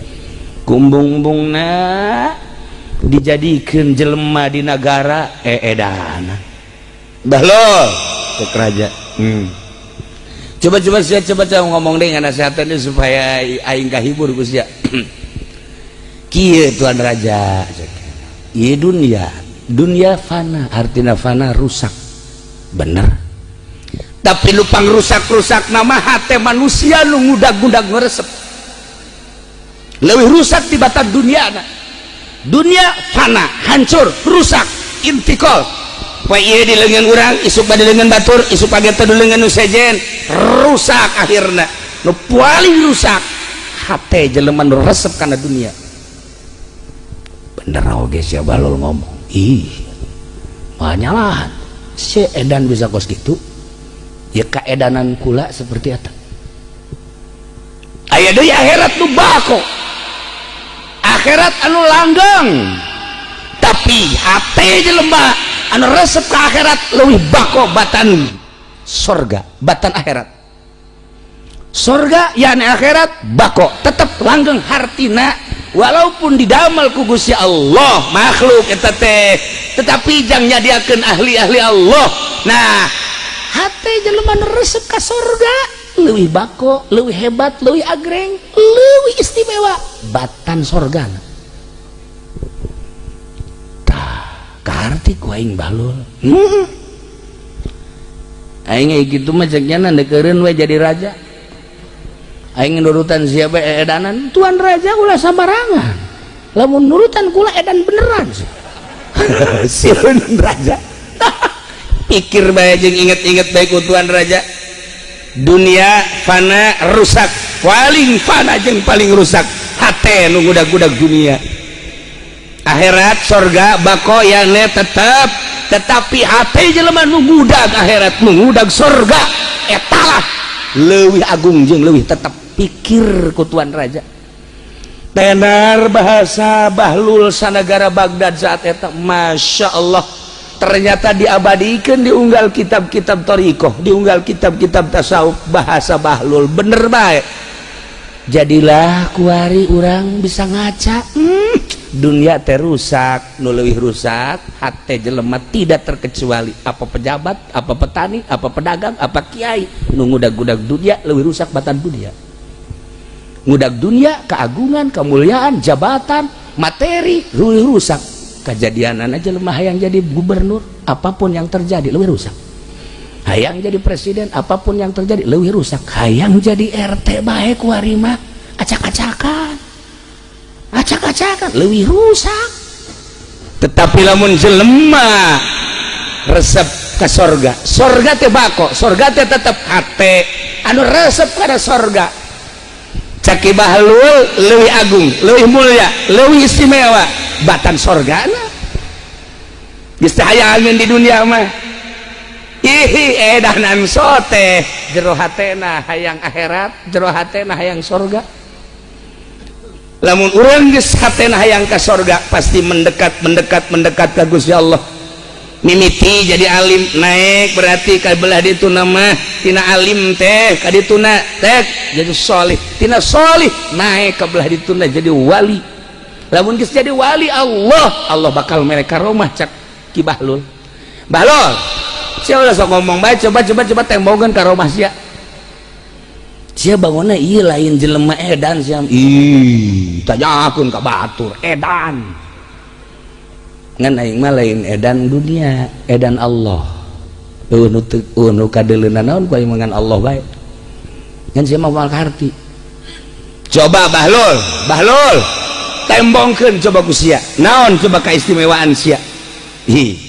ku embung-embungna dijadikeun jelema di negara edan Bahlul ke raja coba saya ngomong deh nasihatna supaya aing kahibur Gusti ya kieu tuan raja ieu dunia fana artina fana rusak bener tapi lupang rusak nama hati manusia nu ngudag-ngudag ngeresep leuwih rusak tibatan dunia fana hancur rusak intikal poe ieu di leungeun urang isuk bade leungeun batur isuk pagi teh leungeun nu sejen rusak akhirna nu paling rusak hati jelema nu resep kana dunia bener oge sia Bahlul ngomong banyalah si edan bisa kos gitu ya kaedanan kula seperti eta aya deui akhirat nu bako akhirat anu langgeng tapi hate jelema anu resep ka akhirat leuwih bako batan sorga batan akhirat sorga yani akhirat bako tetep langgeng hartina walaupun didamel ku Gusti Allah makhluk eta teh tetapi jang nyadiakeun ahli-ahli Allah. Nah hate jelema nu resep ka surga leuwih bako leuwih hebat leuwih agreng leuwih istimewa batan surgana tah kaarti ku aing Bahlul aing kitu mah cek nya ndeukeureun we jadi raja aing nurutan siapa edanan tuan raja ulah sabarangan lamun nurutan kula edan beneran siun raja pikir bae jeung inget-inget bae ku tuan raja dunia fana rusak paling fana jeung paling rusak hate nu ngudag-ngudag dunia akhirat surga bako yane tetep tetapi hate jelema nu ngudag akhirat nu ngudag surga etalah leuwih agung jeung leuwih tetep pikir ku tuan raja tenar bahasa Bahlul sanagara Baghdad saat eta. Masya Allah, ternyata diabadikan, diunggal kitab-kitab Thariqah, diunggal kitab-kitab tasawuf bahasa Bahlul, bener baik. Jadilah kuari orang bisa ngaca, dunia teh rusak, nu leuwih rusak hate jelema tidak terkecuali apa pejabat, apa petani, apa pedagang, apa kiai, nu ngudag-ngudag dunia leuwih rusak batan dunia. Ngudag dunia, keagungan, kemuliaan, jabatan, materi leuwih rusak. Kejadianan aja lemah hayang jadi gubernur, apapun yang terjadi leuwih rusak. Hayang jadi presiden, apapun yang terjadi leuwih rusak. Hayang jadi RT bae kuari mah acak-acakan, leuwih rusak. Tetapi lamun jelema resep ke sorga teh bako, sorga teh tetep hate anu resep kada sorga. Caki Bahlul leuwih agung, leuwih mulia, leuwih istimewa batan sorgana. Geus teh hayangeun di dunia mah ihi edanan sote jero hatena hayang akhirat, jero hatena hayang sorga. Lamun urang geus hatena hayang ka sorga pasti mendekat ka Gusti Allah. Mimiti jadi alim naik berarti ka belah ditu nama tina alim teh ka dituna teh jadi sholih, tina sholih naik ka belah dituna jadi wali. Lamun geus jadi wali Allah bakal mere karomah cak Ki Bahlul. Bahlul sia ulah sok ngomong bae, coba tembongkeun karomah sia. Sia bangunna ieu lain jelema edan sia. Ih, tanyakeun ka batur edan. Ngan aing mah lain edan dunia, edan Allah. Nu kadeuleunan naon ku aing ngan Allah bae. Ngan sia mah moal karti. Coba Bahlul, tembongkeun coba ku sia. Naon coba kaistimewaan sia? Ih,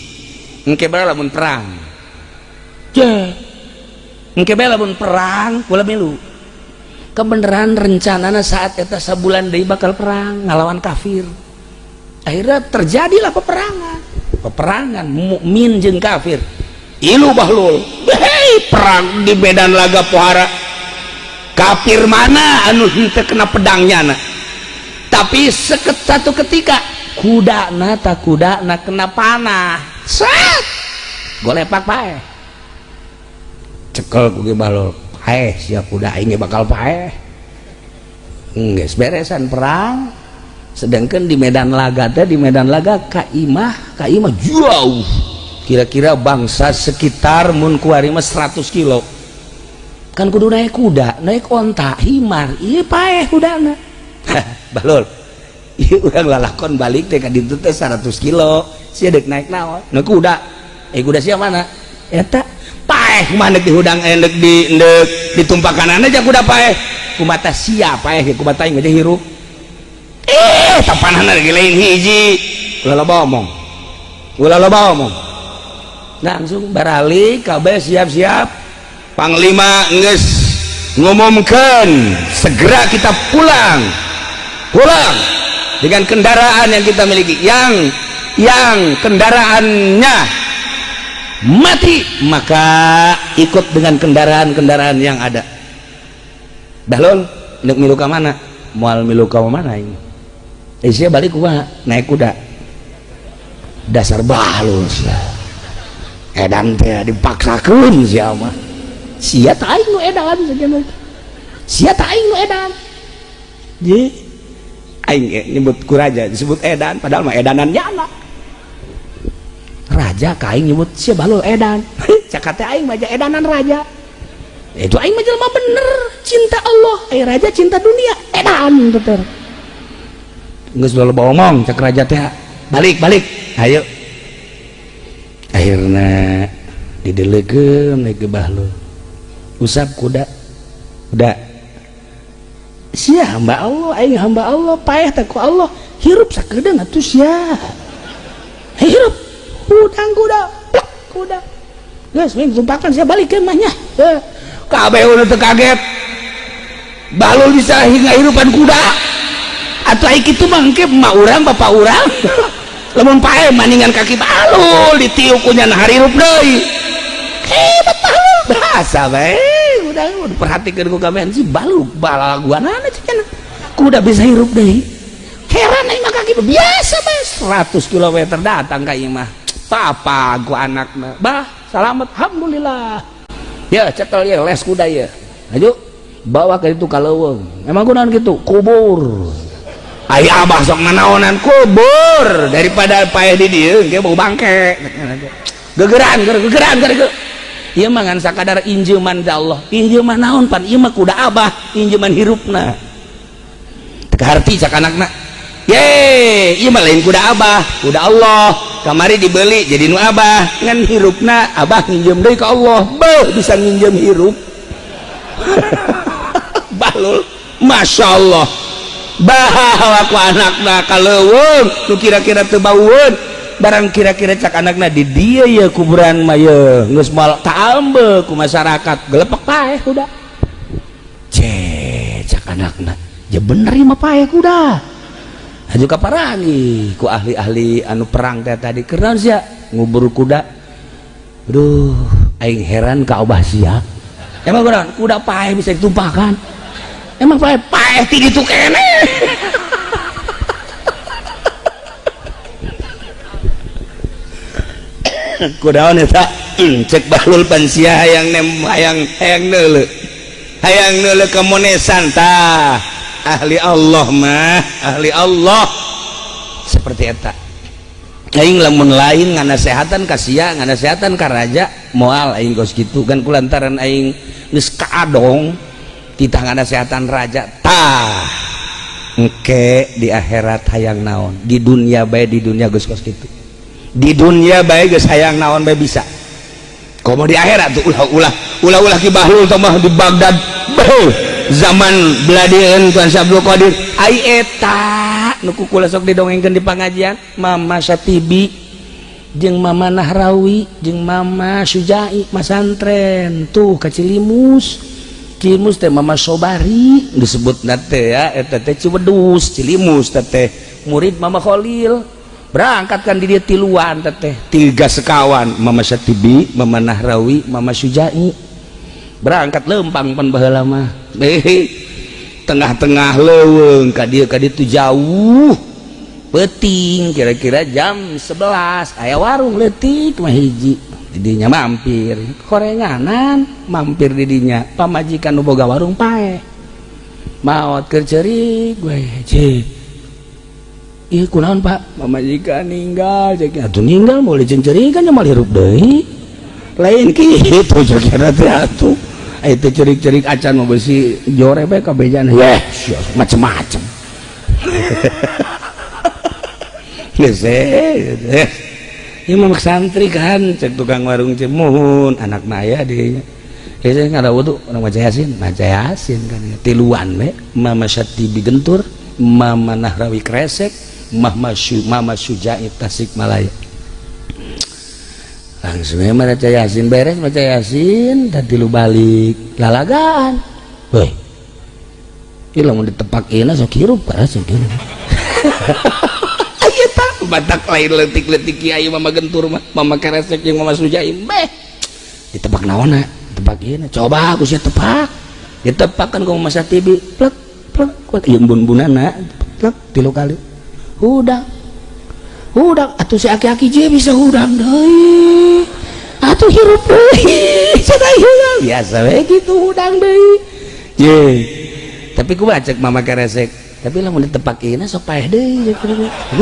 engke bae lamun perang. Engke bae lamun perang kula milu kebeneran rencanana saat eta sabulan deui bakal perang ngalawan kafir. Akhirnya terjadilah peperangan mukmin jeung kafir. Ilu Bahlul hei perang di medan laga pohara, kafir mana anu henteu kena pedangnya na, tapi satu ketika kudana kena panah set golepak paeh cekel ku Ki Bahlul paeh sia kuda aing bakal paeh geus beresan perang. Sedangkan di medan laga kaimah jauh kira-kira bangsa sekitar mun kuari mah 100 kilo kan kudu naik kuda, naik onta, himar, iya paeh kudana. Bahlul iya urang lalakon balik teh ka ditu teh 100 kilo sia deuk naik naon naik kuda kuda sia mana eta paeh mana di hudang endek ditumpakan aja kuda paeh kumata sia paeh kumata aing aja hirup tapanana lagi lain hiji ulah loba omong langsung barali kabeh siap-siap panglima geus ngumumkeun segera kita pulang dengan kendaraan yang kita miliki yang kendaraannya mati maka ikut dengan kendaraan-kendaraan yang ada. Bahlul neuk milu ka mana? Moal milu ka mana ini? Sia balik kumaha? Naik kuda. Dasar Bahlul sia. Edan teh dipaksakeun sia mah. Sia teh aing nu edan saja. Sia teh aing nu edan. Ye. Aing nyebut ku raja disebut edan padahal mah edanan nyana. Raja ka aing nyebut sia Bahlul edan. Cakate aing mah edanan raja. Itu aing mah jelema bener, cinta Allah. Raja cinta dunia, edan bener. Geus loba omong cak raja teh balik ayo akhirna didelegeun naik ke Bahlul usap kuda udah sia hamba Allah aing hamba Allah paeh teh ku Allah hirup sakedeung atuh sia hirup hudang kuda geus ming tumpakan sia balik ke mah nya kabeh ulah teu kaget Bahlul bisa hirupan kuda atau aik itu mangke emak urang bapak urang lamun paeh maningan kaki Bahlul ditiup ku nyana harirup deui hebat Bahlul bahasa bae udah perhatikeun ku kabehan si Bahlul balaguanana cenah kuda bisa hirup deui heran aing mah kaki biasa mas 100 km datang ka ieu mah apa ku anakna bah selamat alhamdulillah ya cekel ya les kuda ya aju bawa ke itu kaleuweung emang kunaon kitu kubur aya abah sok nanaonan kubur daripada paeh di dieu ge bau bangke gegeran ieu mah ngan sakadar injeuman ti Allah injeuman naon pan ieu mah kuda abah injeuman hirupna teu kaharti cak anakna ye ieu mah lain kuda abah kuda Allah kamari dibeli jadi nu abah ngan hirupna abah nginjem deui ka Allah beuh bisa nginjem hirup balul Masya Allah bahawa ku anakna kaleuweung nu kira-kira teu baueun barang kira-kira cak anakna di dia ya kuburan mah ye geus moal taambe ku masyarakat gelepek paeh kuda cak anakna ya bener ieu mah paeh kuda aju kaparangi ku ahli-ahli anu perang teh tadi keurang sia ngubur kuda aduh aing heran ka Abah sia emang kuda paeh bisa ditumpahkan emang paeh ti ditu kene kudaon eta cek bahlul pansia hayang neuleuh kemonesan tah ahli Allah mah ahli Allah seperti eta aing lamun lain nganasehatan ka sia nganasehatan ka raja moal aing geus kitu kan kulantaran aing geus kaadong kita nganasehatan raja tah engke di akhirat hayang naon di dunia bae di dunia geus kitu di dunia baik geus hayang naon bae bisa komo di akhirat tuh ulah ki bahlul teh mah di Baghdad beuh zaman beladieun Tuan Abdul Qadir ai eta nu kukula sok didongengkeun di pangajian Mama Satibi jeung Mama Nahrawi jeung Mama Sujai masantren tuh ka Cilimus teh Mama Sobari disebutna teh ya eta teh Ciwedus Cilimus teh murid Mama Khalil berangkatkan di dia tiluan teteh 3 sekawan Mama Satibi Mama Nahrawi Mama Sujai berangkat lempang pan baheula mah tengah-tengah leuweung ka dieu jauh peuting kira-kira jam 11 aya warung leutik mah hiji didinya mampir korenganan mampir didinya pamajikan nu boga warung paeh maot keur ceurik we cik iya kunaon pak pamajikan ninggal jadi atuh ninggal mau dicencerikan nyamal hirup deui lain kitu kira teh atuh itu cerik-cerik acan mau besi jore bae kabejana ya macem-macem geus ieu mah santri kan cek tukang warung cemuhun anak aya deui saya ngada wudu orang maca yasin kan tiluan we Mama Satibi Gentur Mama Nahrawi Kresek Mama Sujai Tasikmalaya langsung maca yasin beres maca yasin dan tilu balik lalagaan weh ieu lamun ditepakeun sok hirup ka sok hirup aya tah batak lain leutik-leutik kiai Mama Gentur Mama Kresek jeung Mama Sujai beh ditepak naonna tepakeun coba aku sia tepak ditepakan ku Mama Satibi plek plek ieu bun-bunana plek 3 kali hudang atuh si aki-aki je bisa hudang deui atuh hirup deui cenah biasa we kitu hudang deui je tapi kumaha cek Mama Kresek tapi lamun ditepakeun sok paeh deui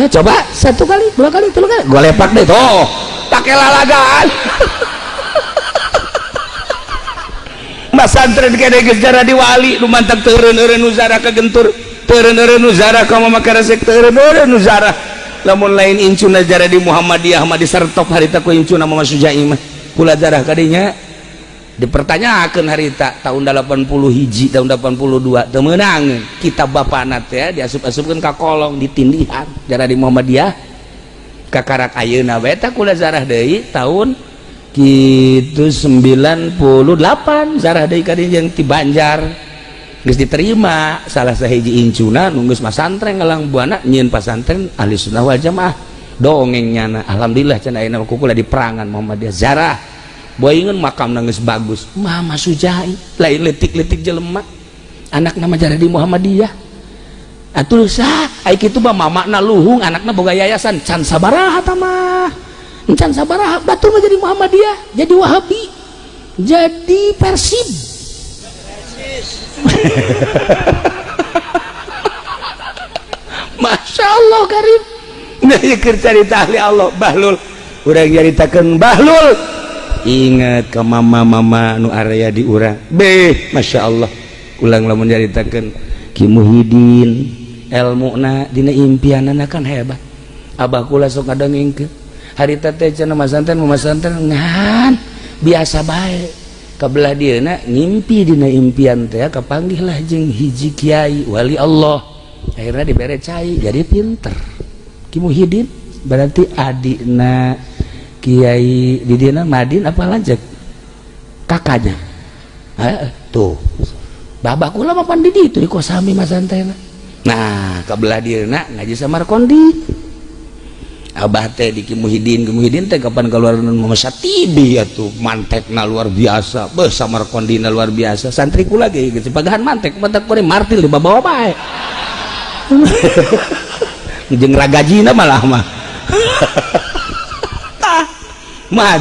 coba 1 kali 2 kali 3 kali golepak deui toh pake lalagaan masantren kene geus jara di wali nu mantap teureun-eureun nu zara ka Gentur teureun-eureun nu zara ka Mama Kresek teureun-eureun nu zara lamun lain incuna jara di Muhammadiyah mah disertok harita ku incuna Mama Sujai mah kula jarah kadinya dipertanyakeun harita tahun 81 tahun 82 teu meunang kitab bapana teh diasup-asupkeun ka kolong ditindihan jara di Muhammadiyah ka karak ayeuna bae eta kula jarah deui tahun kitu 98 jarah deui kadinya yang ti Banjar geus diterima salah sahiji incuna nu geus masantren ngalang buana nyieun pasantren ahli sunnah wal jamaah dongengnya alhamdulillah cenah ayeuna kukula di perangan Muhammadiyah zarah boingeun makamna geus bagus Mama Sujai lain leutik-leutik jelema anak nama jarah di Muhammadiyah atuh sah ai kitu mah mamana luhung anakna boga yayasan can sabaraha tah mah can sabaraha batur mah jadi Muhammadiyah jadi Wahabi jadi Persib Masya Allah Karim nah keur carita ahli Allah Bahlul urang nyaritakeun Bahlul inget ke mama nu area di urang Masya Allah ulang lamun nyaritakeun Ki Muhyiddin ilmuna dina impianana kan hebat abah kula sok ngadengengkeun harita teh cenah masanten ngan biasa bae kabelah dieuna ngimpi dina impian teh kapanggih lah jeung hiji kiai wali Allah akhirnya dibere cai jadi pinter Ki Muhyiddin berarti adina Kiai di dina Madin apa lanjut kakaknya tuh babak kula mah pan di ditu di kosami masantena nah kabelah dieuna ngaji Samarkondi abah teh di Ki Muhyiddin teh kapan keluar masa tibi atuh mantekna luar biasa beuh Samarkondina luar biasa santri kula ge geus pagahan mantek mantek pare martil di bawa bae jeung ragajina malah mah mah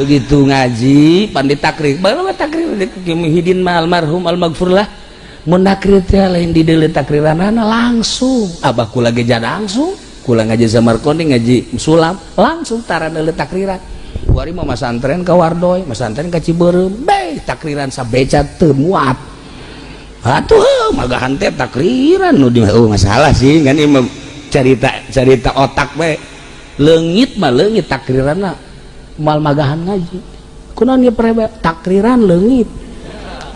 begitu ngaji pan ditakrir baru takrir Ki Muhyiddin mah almarhum almaghfurlah mun takrir teh lain di deuleu takriranana langsung abah kula ge jada langsung kula ngaji Samarkondi ngaji sulam langsung tara deuleu takriran wari mah masantren ka Wardoy masantren ka Ciberem takriran sabeca teu muat atuh magahan teh takriran nu masalah sih kan ieu carita otak we leungit mah leungit takriranna mal magahan ngaji kunaon ieu prebe takriran leungit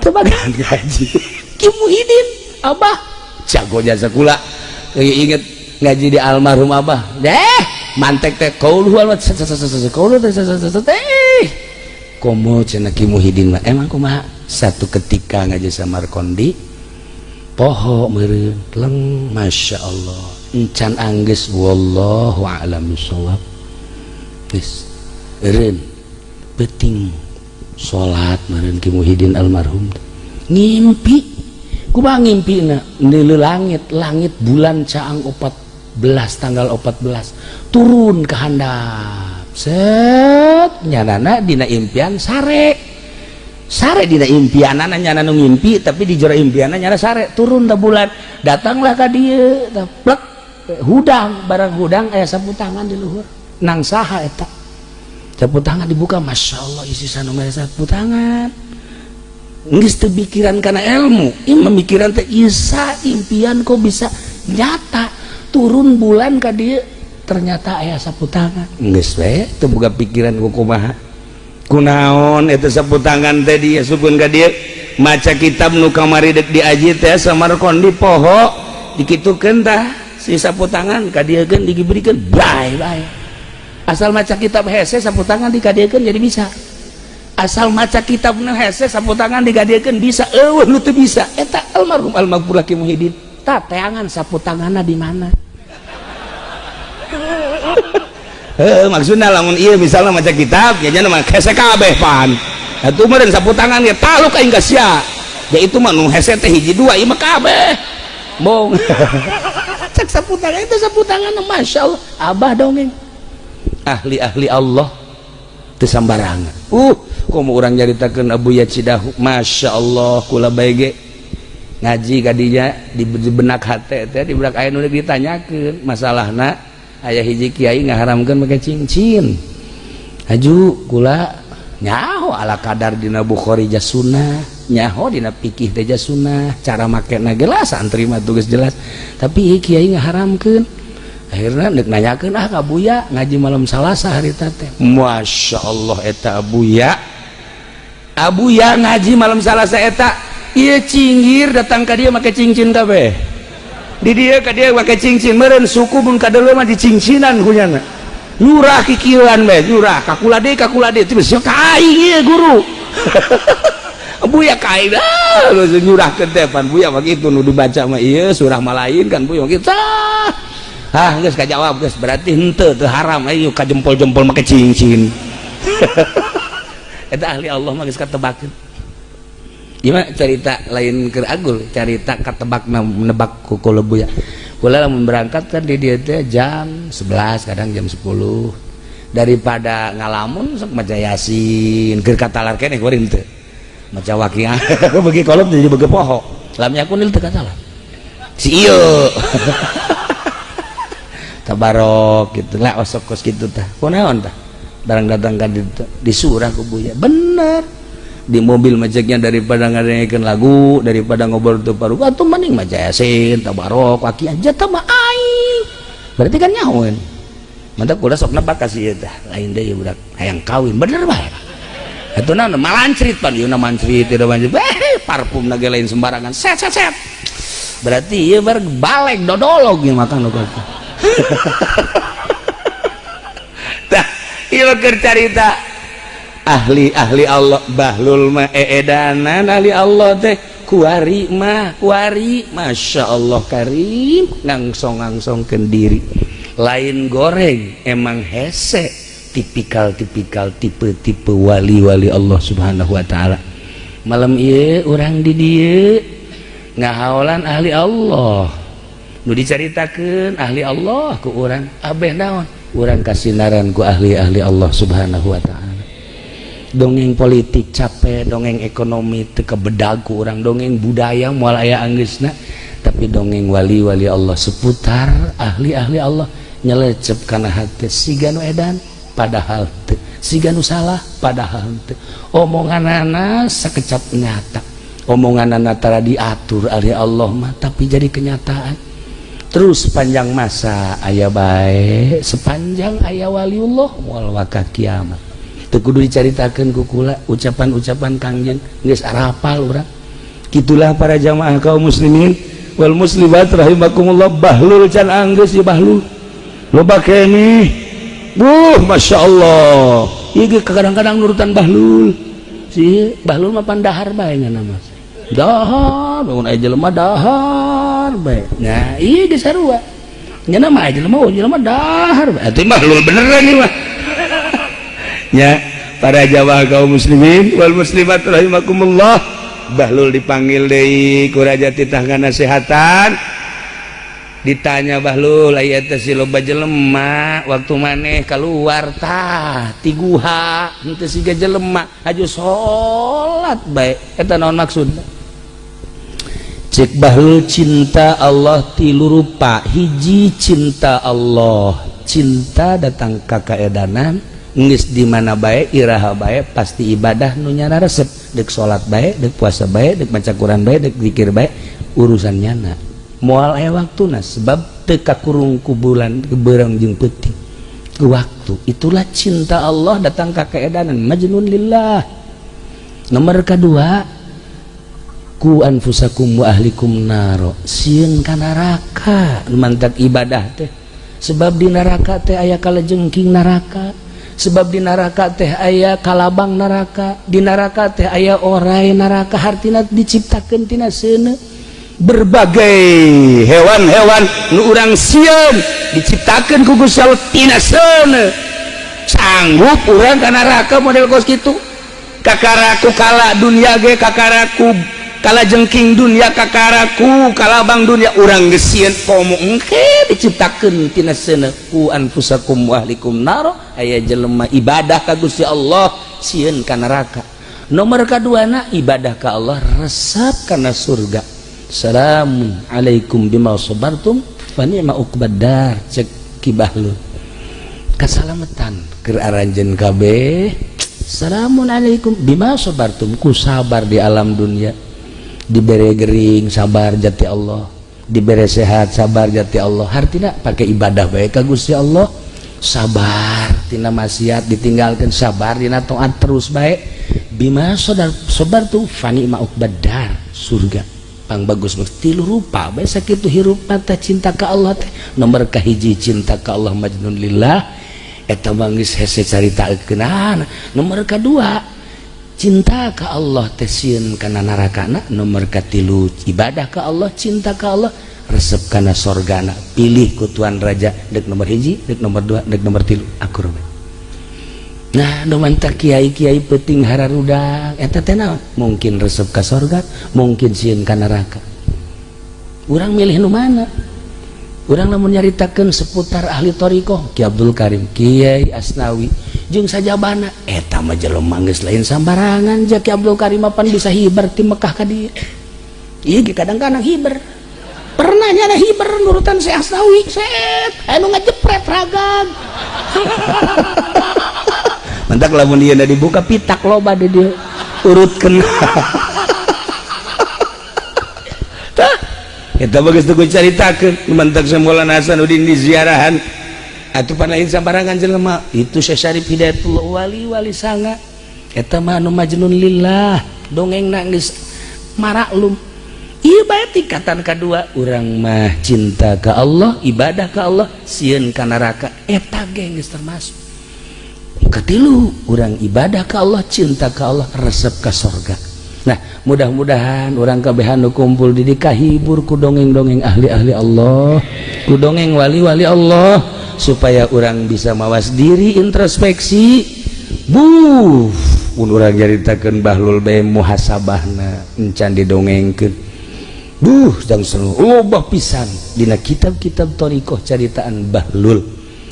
teu magahan ngaji Ki Muhyiddin abah jago jasa kula inget ngaji di almarhum abah mantek teh qauluhu qauluhu komo cenah Ki Muhyiddin mah emang kumaha satu ketika ngaji Samarkondi poho meureun leng Masya Allah encan anggeus wallahu a'lam bishawab geus eureun penting salat meureun Ki Muhyiddin almarhum ngimpi kumaha ngimpina neuleuh langit bulan caang 14 tanggal 14 turun ke handap set nyanana dina impian sare dina impianana nyana nu ngimpi tapi di jero impianana nyana sare turun da bulan datanglah ka dieu plek hudang barang hudang aya sapu tangan di luhur nang saha eta sapu tangan dibuka Masya Allah isi sanomere sapu tangan geus teu pikiran kana ilmu ieu memikiran teh isa impian kok bisa nyata turun bulan ka dieu ternyata aya sapu tangan geus we teu boga pikiran kumaha kunaon eta sapu tangan teh dia supun ka dieu maca kitab nu kamari deuk diaji teh Samarkondi poho dikitukeun tah si sapu tangan ka dieu keun dibirikeun bae asal maca kitab hese sapu tangan dikadiekeun jadi bisa asal maca kitab nu hese sapu tangan dikadiekeun bisa eueuh nu teu bisa eta almarhum almaghfurlah Ki Muhyiddin tah teangan sapu tanganna di mana maksudnya lamun iya misalnya maca kitab ya jangan hese kabeh pan atuh meureun sapu tangan ge taluk aing ka sia ya itu mah nu hese teh hiji dua ieu mah kabeh mong cek sapu tangan itu sapu tangan Masya Allah abah dongeng ahli Allah teu sambarangan komo urang nyaritakeun Abu Yacidahu Masya Allah kula bae ge ngaji ka dinya di benak hate teh di benak aya nu ditanyakeun masalahna aya hiji kiai ngaharamkeun make cincin haju kula nyaho ala kadar dina Bukhari jah sunnah nyaho dina fikih teh jah sunnah cara makena gelas santri mah tugas jelas tapi ieu kiai ngaharamkeun akhirna neuk nanyakeun ka Buya ngaji malam Salasa harita teh Masya Allah eta Abuya ngaji malam Salasa eta ieu cinggir datang ka dieu make cincin kabeh di dia ka dia pakai cincin meureun suku mun kadeuleu mah dicincinan kunyana nyurah kikieuan we nyurah kakula deui teu bisa ka aing ieu guru Buya ka aing nyurahkeun teh pan Buya mah kitu nu dibaca mah ieu surah mah lain kan Buya kitu geus kajawab geus berarti henteu teu haram ayo ka jempol-jempol make cincin eta ahli Allah mah geus katebakeun gimana cerita lain ke agul cerita katebak nebak ku lebu ya kula lamun berangkat kan di dia teh jam 11 kadang jam 10 daripada ngalamun sok maca yasin keur katalar keneh kuring teu maca waqiah bagi kolom jadi bege poho lam yakunil teu katalar si ieu tabarok gitu lah osok kos gitu tah kunaon tah barang datang ka di surah ku buya bener di mobil maceknya daripada ngadengekeun lagu daripada ngobrol teu paruh atuh mending maca yasin tabarok waqiah jata mah aing berarti kan nyahoeun mantap kula sok nebak kasih ieu tah lain deui budak hayang kawin bener bae atuh naon malancrit pan ieu mancrit teu mancrit parfum ge lain sembarangan set berarti ieu bar balek dodolog ieu makan nu kitu tah ieu keur carita ahli Allah bahlul mah eedanan ahli Allah teh kuari masya Allah karim ngangsong-ngangsongkeun diri lain goreng emang hese tipikal tipe wali Allah subhanahu wa ta'ala malam ieu urang di dieu ngahaolan ahli Allah nu dicaritakeun ahli Allah ku urang abeh naon urang kasinaran ku ahli Allah subhanahu wa ta'ala dongeng politik capek dongeng ekonomi teu kebedag ku urang dongeng budaya moal aya anggeusna tapi dongeng wali Allah seputar ahli Allah nyelecep kana hati siga nu edan padahal teu siga nu salah padahal teu omonganana sakecap nyata omonganana tara diatur ahli Allah mah tapi jadi kenyataan terus sepanjang masa aya bae sepanjang aya waliullah moal waka kiamat teu kudu dicaritakeun ku kula ucapan-ucapan kangjeng geus arapal urang kitulah para jamaah kaum muslimin wal muslimat rahimakumullah bahlul can anggeus ya bahlul loba kene masya Allah ieu kadang-kadang nurutan bahlul si bahlul mah pandahar bae nama dahar mun aya jelema dahar bae nah ieu geus sarua nya nama aya jelema dahar bae atuh bahlul beneran ieu mah nya para jamaah kaum muslimin wal muslimat rahimakumullah bahlul dipanggil deui ku raja titah nasehatan ditanya bahlul aya teh si loba jelema waktu maneh keluar tah ti guha henteu siga jelema aju salat bae eta naon maksudna cek bahlul cinta Allah tilu rupa hiji cinta Allah cinta datang ka kaedanan geus di mana bae iraha bae pasti ibadah nu nyana resep deuk salat bae deuk puasa bae deuk maca Quran bae deuk zikir bae urusan nyana moal aya waktuna sebab teu kakurung ku bulan keberang jeung peuting ku waktu itulah cinta Allah datang ka kaedanan majnun lillah nomor kedua ku anfusakum wa ahlikum naro sieun ka neraka mantap ibadah teh sebab di neraka teh aya kalajengking neraka sebab di neraka teh aya kalabang neraka di neraka teh aya orai neraka hartina diciptakeun tina seuneu berbagai hewan-hewan nu urang sieun diciptakeun ku Gusti Allah tina seuneu sanggup urang ka neraka model kos kitu kakaraku kala dunia ge kakaraku kala jengking dunia kakaraku kalabang dunia urang geus sieun komo engke diciptakeun tina seuneu ku anfusakum wa ahlikum nar aya jelema ibadah ka Gusti Allah sieun ka neraka nomor kaduana ibadah ka Allah resep kana surga Assalamu alaikum bima sabartum fa ni'ma uqbadar cek kibahlul kasalamatan keur aranjeun kabeh Assalamualaikum bima sabartum ku sabar di alam dunia dibere gering sabar jati Allah dibere sehat sabar jati Allah hartina pakai ibadah bae ka Gusti Allah sabar tina maksiat ditinggalkeun sabar dina taat terus bae bima sabartum fa ni'ma uqbadar surga pang bagus tilu rupa bae sakitu hirup mata cinta ka Allah teh nomor kahiji cinta ka Allah majnun lillah eta mah geus hese caritakeunana nomor kadua cinta ka Allah teh sieun kana narakana nomor katilu ibadah ka Allah cinta ka Allah resep kana sorgana pilih ku tuan raja deuk nomor hiji deuk nomor dua deuk nomor tilu akur Nah domantak kiai-kiai peting hararudak eta teh naon mungkin resep ka sorga mungkin sieun ka neraka urang milih nu mana urang lamun nyaritakeun seputar ahli thariqah Ki Abdul Karim Kiai Asnawi jeung sajabana eta mah jelema geus lain sambarangan ja Ki Abdul Karim pan bisa hiber ti Mekah ka dieu ieu ge kadang-kadang hiber pernah nyana hiber nurutan si Asnawi set anu ngajepret ragag mantak lamun dia udah dibuka pitak loba deh dia urutkan tah kita bagus tuh ceritakan mantak Maulana Hasanuddin di ziarahan atuh pan lain sambarangan jelema itu Syekh Syarif Hidayatullah wali sanga eta mah anu majnun lillah dongengna geus maraklum ieu bae tingkatan kedua urang mah cinta ka Allah ibadah ka Allah sieun ka neraka eta ge geus termasuk ketilu orang ibadah ke Allah cinta ke Allah resep ke sorga. Nah mudah-mudahan orang kabehan nu kumpul di kahibur ku dongeng-dongeng ahli-ahli Allah ku dongeng wali-wali Allah supaya orang bisa mawas diri introspeksi pun orang jaritakeun bahlul bae muhasabahna encan didongengkeun jang seru lobah pisan dina kitab-kitab thariqah caritaan bahlul.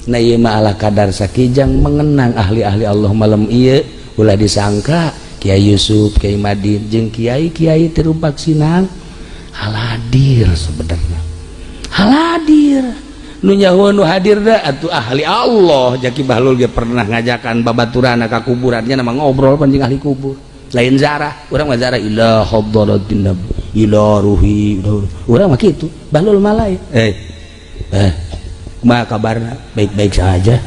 Nah ieu mah ala kadar sakijang mengenang ahli-ahli Allah malam ieu ulah disangka Kiai Yusuf, Kiai Madin jeung kiai-kiai tirupak sinang haladir sebenarnya haladir nu nyaho nu hadir da atuh ahli Allah jaki bahlul ge pernah ngajakan babaturanna ka kuburannya nama ngobrol pan jeung ahli kubur lain zarah urang mah zarah ila hadratin nabi ila ruhi urang mah kitu bahlul mah lain kumaha kabarna baik-baik saja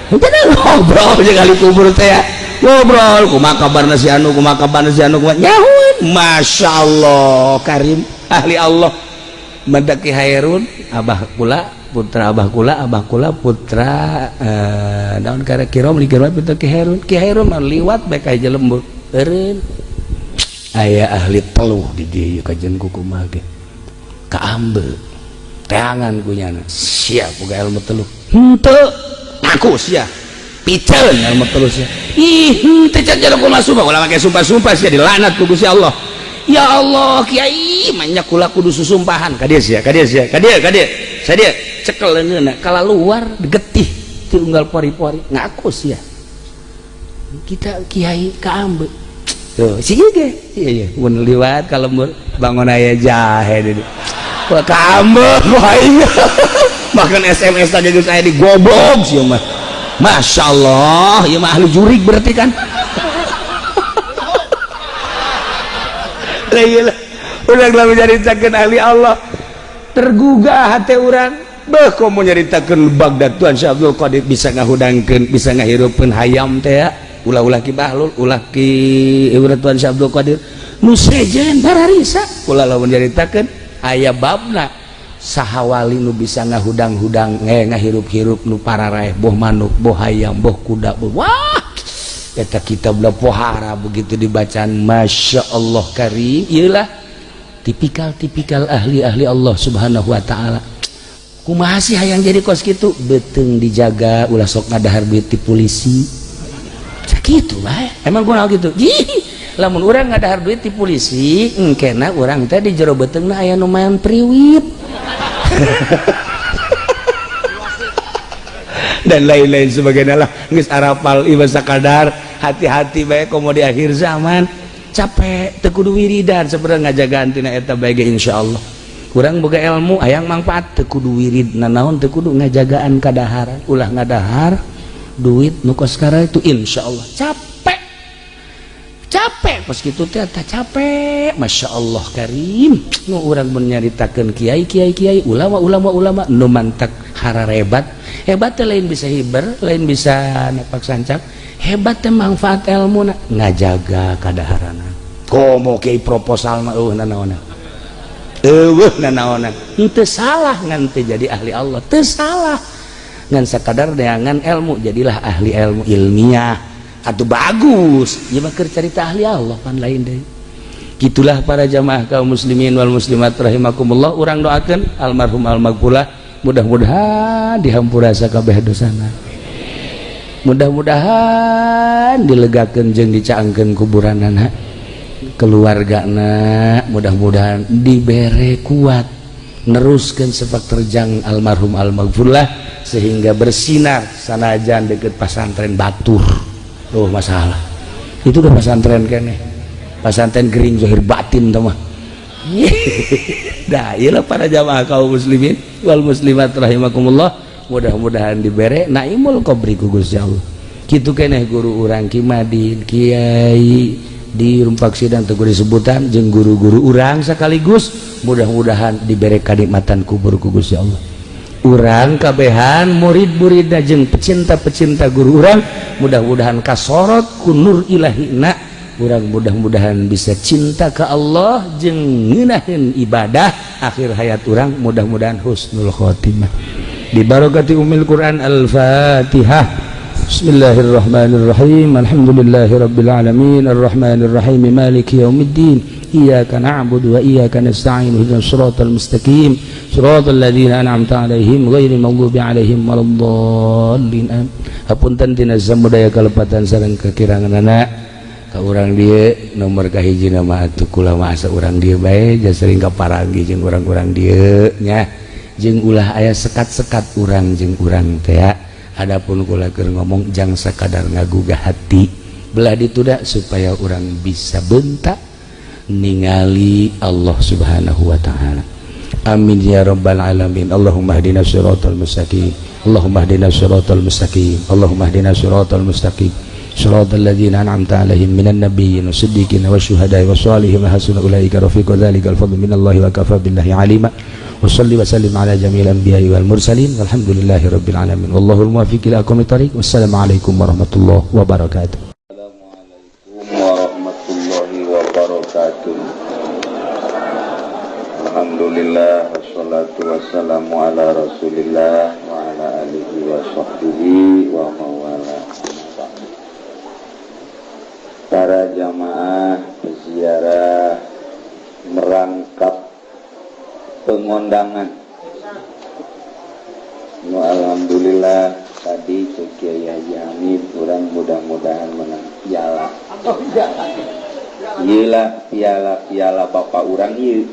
udah ngobrol jeung ahli kubur teh ya ngobrol kumaha kabarna si anu kumaha kabarna si anu nyahueun masyaallah karim ahli Allah mendaki hairun abah kula putra abah kula putra naon kira-kira meuli putra Ki Hairun mah liwat bae ka hiji lembur eureun aya ahli teluh di dieu kajen ku kumaha ge ka ambe teangan kunyana siap boga ilmu teluh henteu aku sia piceun ilmu teluh sia ih teh can kumaha sumpah ulah make sumpah-sumpah sia dilaknat ku Gusti Allah ya Allah kiai manya kula kudu susumpahan ka dieu sia ka dieu sadia cekel leungeunna kala luar getih ti unggal pori-pori ngaku sia kita kiai ka ambe tuh si ge iya mun liwat ka lembur bangun aya jahe deui wah kambek wah iya makan SMS aja geus aya di goblok sih mah Masya Allah ieu mah ahli jurig berarti kan lah urang lamun nyaritakeun ahli Allah tergugah hati urang beuh komo nyaritakeun Baghdad Tuan Syekh Abdul Qadir bisa ngahudangkeun bisa ngahirupkeun hayam teh ya ulah-ulah ki bahlul ulah ki urang Tuan Syekh Abdul Qadir nu sejen bararisa ulah lamun nyaritakeun aya babna saha wali nu bisa ngahudang-hudang ngahirup-hirup nu pararaeh boh manuk boh hayam boh kuda boh wah eta kitab la pohara begitu dibacaan Masya Allah karim iyalah tipikal ahli-ahli Allah subhanahu wa ta'ala kumaha sih hayang jadi kos kitu beteung dijaga ulah sok ngadahar duit ti polisi sakitu bae emang kunaon gitu lamun urang ngadahar duit ti polisi engkena urang teh di jero beteungna aya nu maen priwit dan lain-lain sebagainya lah geus arapal ieu sakadar hati-hati bae komo di akhir zaman capek teu kudu wiridan sabenerna ngajagaan tina eta bae ge insyaallah urang boga ilmu hayang manfaat teu kudu wirid nanaon teu kudu ngajagaan kadaharan ulah ngadahar duit nu kos kara itu insyaallah capek pas kitu teh capek Masya Allah karim nu urang mun nyaritakeun kiai ulama nu mantak hararebat hebat teh lain bisa hiber lain bisa napak sancak hebat teh manfaat ilmu ngajaga kadaharana komo kiai proposal mah nanaonna teu salah ngan teh jadi ahli Allah teu salah ngan sakadar neangan ilmu jadilah ahli ilmu ilmiah atau bagus ya bakir cerita ahli Allah pan lain deh gitulah para jamaah kaum muslimin wal muslimat rahimakumullah urang doakeun almarhum almarhumah mudah-mudahan dihampura sakabeh dosana mudah-mudahan dilegakeun jeung dicaangkeun kuburanana keluargana, mudah-mudahan dibere kuat neruskeun sepak terjang almarhum almarhumlah sehingga bersinar sanajan deket pesantren batur. Oh masalah itu udah pesantren keneh, pesantren gering zahir batin teh mah. Dah iyalah para jamaah kaum muslimin wal muslimat rahimakumullah, mudah-mudahan dibere naimul qabri ku Gusti Allah. Kitu keneh guru urang Ki Madin, Kiai di Rumpak Sidang teguh disebutan jeung guru-guru urang sekaligus, mudah-mudahan dibere kanikmatan kubur ku Gusti Allah. Urang kabehan murid-muridna jeung pecinta-pecinta guru urang mudah-mudahan kasorot ku nur ilahina, urang mudah-mudahan bisa cinta ke Allah jeung ngeunaheun ibadah akhir hayat urang, mudah-mudahan husnul khotimah bi barakati ummil Quran. Al-Fatihah. Bismillahirrahmanirrahim. Alhamdulillahirabbil alamin arrahmanir rahim maliki yaumiddin iyyaka na'budu wa iyyaka nasta'in ihdinas siratal mustaqim siratal ladzina an'amta 'alaihim ghairil maghdubi 'alaihim waladdallin. Hapunten tina samudaya kalepatan sareng kekiranganana ka urang dieu nomor kahiji nama atuh kula masa urang dieu bae jasa sering kaparangi jeung urang-urang dieu nya jeung ulah aya sekat-sekat urang jeung urang teh. Adapun kula keur ngomong jang sakadar ngagugah hati belah dituda supaya orang bisa bentak ningali Allah Subhanahu wa taala. Amin ya rabbal alamin. Allahumma hdina shiratal mustaqim. Allahumma hdina shiratal mustaqim. Allahumma hdina shiratal mustaqim. Shiratal ladzina an'amta 'alaihim minan nabiyyin wasiddiqin wasyuhada'i wassalihin wa hasuna ulaika rafiqa dzalikal fadlu minallahi wa kafa billahi 'alima. Wassalli wa sallim ala jami'il anbiya'i wal mursalin walhamdulillahi rabbil alamin wallahul muwaffiq ila aqwamit thariq. Wassalamualaikum warahmatullahi wabarakatuh. Assalamualaikum warahmatullahi wabarakatuh. Alhamdulillah wassalatu wassalamu ala rasulillah wa ala alihi wa sahbihi wa mawala. Para jamaah peziarah merangkap pengondangan. Nu alhamdulillah tadi ke Kiai Haji Hamid urang mudah-mudahan menang piala. Iyalah piala bapak urang ieu.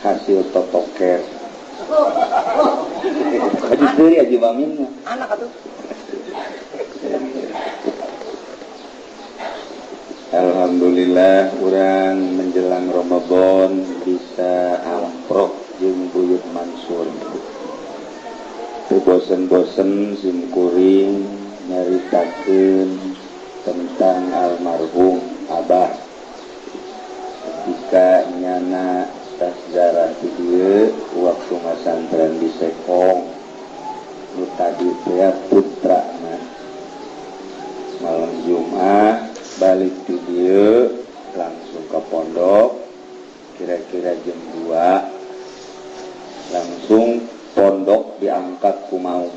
Hasil totoker. Haji deui Haji Bamin mah. Anak atuh. Alhamdulillah urang menjelang Ramadan bisa amprok jeung Buyut Mansur. Teu bosen-bosen simkuring nyaritakeun tentang almarhum Abah. Ketika nyana tasjarah di dieu waktu ngasantren di Sekong. Nu tadi teh putrana. Malam Jumat balik di dia langsung ke pondok kira-kira jam 2 langsung pondok diangkat ku maung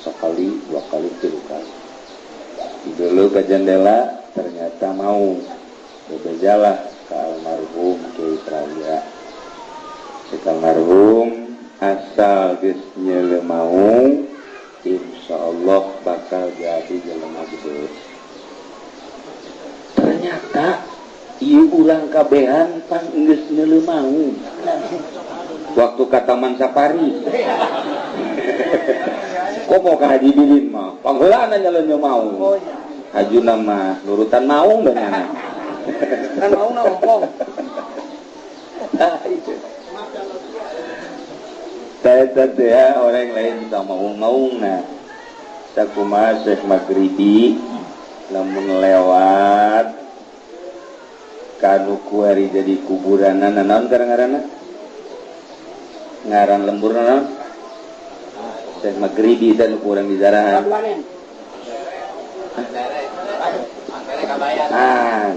sekali 2 kali 3 kali dulu ke jendela ternyata maung bebejalah ke almarhum Kiai Praya si almarhum asal geus nyeuleuh maung insyaallah bakal jadi jelema gede. Ternyata ieu urang kabehan pan geus nyeuleuh maung. Waktu ka Taman Safari. Komo ka Haji Bilin mah, pangheulana nyeuleuh maung. Hajuna mah nurutan maung beunana. Kan maungna ompong. Saya orang lain tak maung-maungna. Sakumaha Syekh Maghribi lamun lewat kanu kuari jadi kuburan naon ngaranna ngaran lembur naon Syekh Maghribi dan kurang di zarahan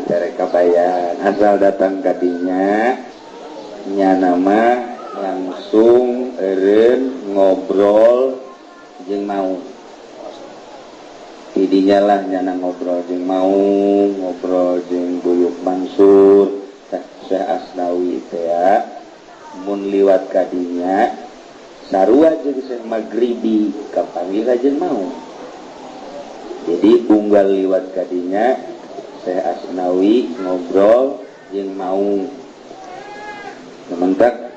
Derek Kabayan asal datang kadinya nya nama langsung eureun ngobrol jeung mau tidinya lah nyana ngobrol jeung mau ngobrol jeung Buyut Mansur Syekh Asnawi teh ya mun liwat kadinya sarua jeung Syekh Maghribi kapanggil jeung mau Jadi unggal liwat kadinya Syekh Asnawi ngobrol yang mau sementak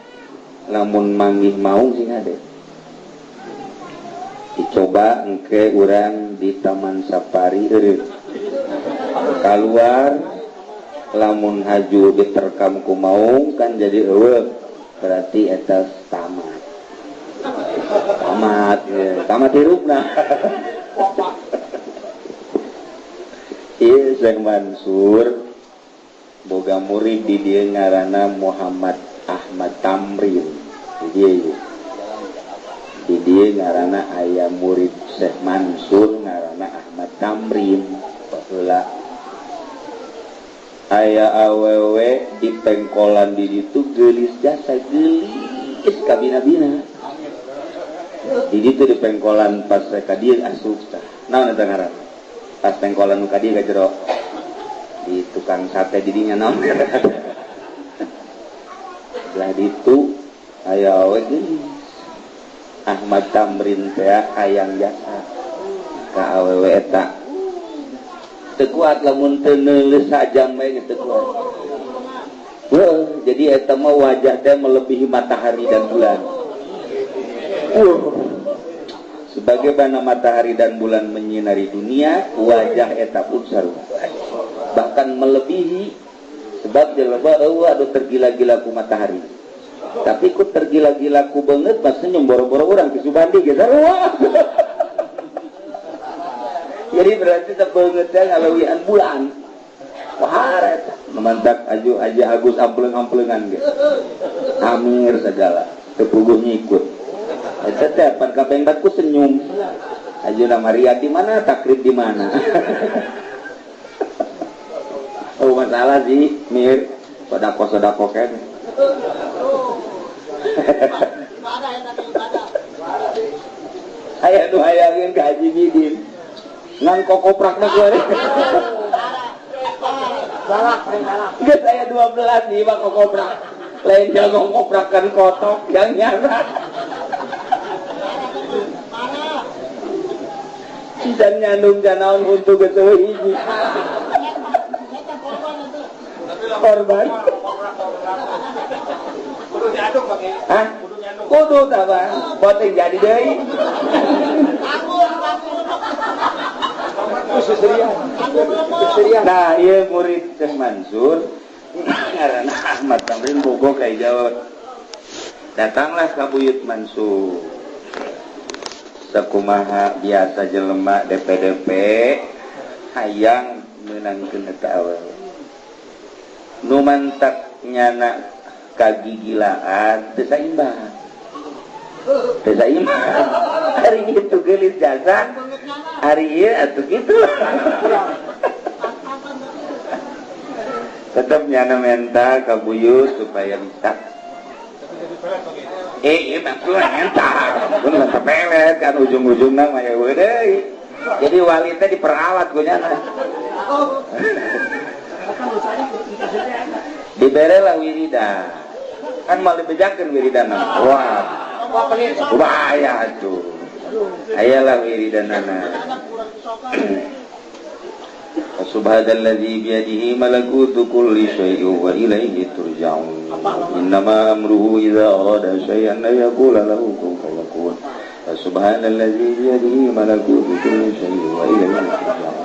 lamun manggih mau sing ade dicoba engke urang di Taman Safari keluar lamun haju diterkam ku maung kan jadi berarti eta tamat hirupna. Ieu Syekh Mansur boga murid di dieu ngaranna Muhammad Ahmad Tamrin. Di dieu ngaranna aya murid Syekh Mansur ngaranna Ahmad Tamrin. Baheula aya awewe di pengkolan di ditu geulis jasa geulis kabina-bina. Di ditu di pengkolan pas ka dieu asup tah. Naon eta ngaranna? Pas pengkolan nu ka dieu ka jero di tukang sate didinya naon. Lah ditu aya awewe geulis. Ahmad Tamrin teh hayang jasa ka awewe eta. Teu kuat lamun teu neuleus sajam bae teu kuat. Jadi eta mah wajah teh melebihi matahari dan bulan. Sebagaimana matahari dan bulan menyinari dunia, wajah eta pun sarupa. Bahkan melebihi sebab dia loba aduh tergila-gila ku matahari. Tapi ku tergila-gila ku beungeut pas senyum boro-boro urang ke Subandi ge sarua. Jadi berarti teu beungeut teh ngalawian bulan. Wah, memantak aju aja Agus ampleung-ampleungan ge. Amir segala, teu puguh nyikut. Eta teh pan kapengbat ku senyum. Ajeuna Maria di mana, takrib di mana. Oh masalah sih, Mir. Sodako kan. Aya nu hayangkeun ka Haji Bidin. Ngan kokoprak mah kuari. Galak. Geus aya 12 nih mah kokoprak. Lain jago ngoprakan kotok yang nyana. Dan nyandung janaon untuk geus hiji. Korban. Kudu diaduk pakai. Hah? Kudu tah Bang. Poting jadi deui. Nah, ieu murid Syekh Mansur ngaranna Ahmad Tamrin bogo ka Jawa. Datanglah ka buyut Mansur. Sakumaha biasa jelema DPDP hayang meunangkeun eta awewe. Nu mantak nyana kagigilaan teu saimbang. Hari itu geulis jasa, hari ieu atuh kitu. Tetep nyana menta ka buyut supaya bisa. Maksudnya mental, bukan sepelet kan ujung-ujungnya mah ya deui. Jadi wali teh diperalat ku nyana. Dibere lah wiridan. Kan mau dibejakeun wiridanna. Wah. Bahaya tuh. Ayalah wiridanana. Subhanalladzi biyadihi malakutu kulli syai'in wa ilaihi turja'un. Innama amruhu idza arada syai'an an yaqula lahu kun fayakun. Subhanalladzi biyadihi malakutu kulli syai'in wa ilaihi turja'un.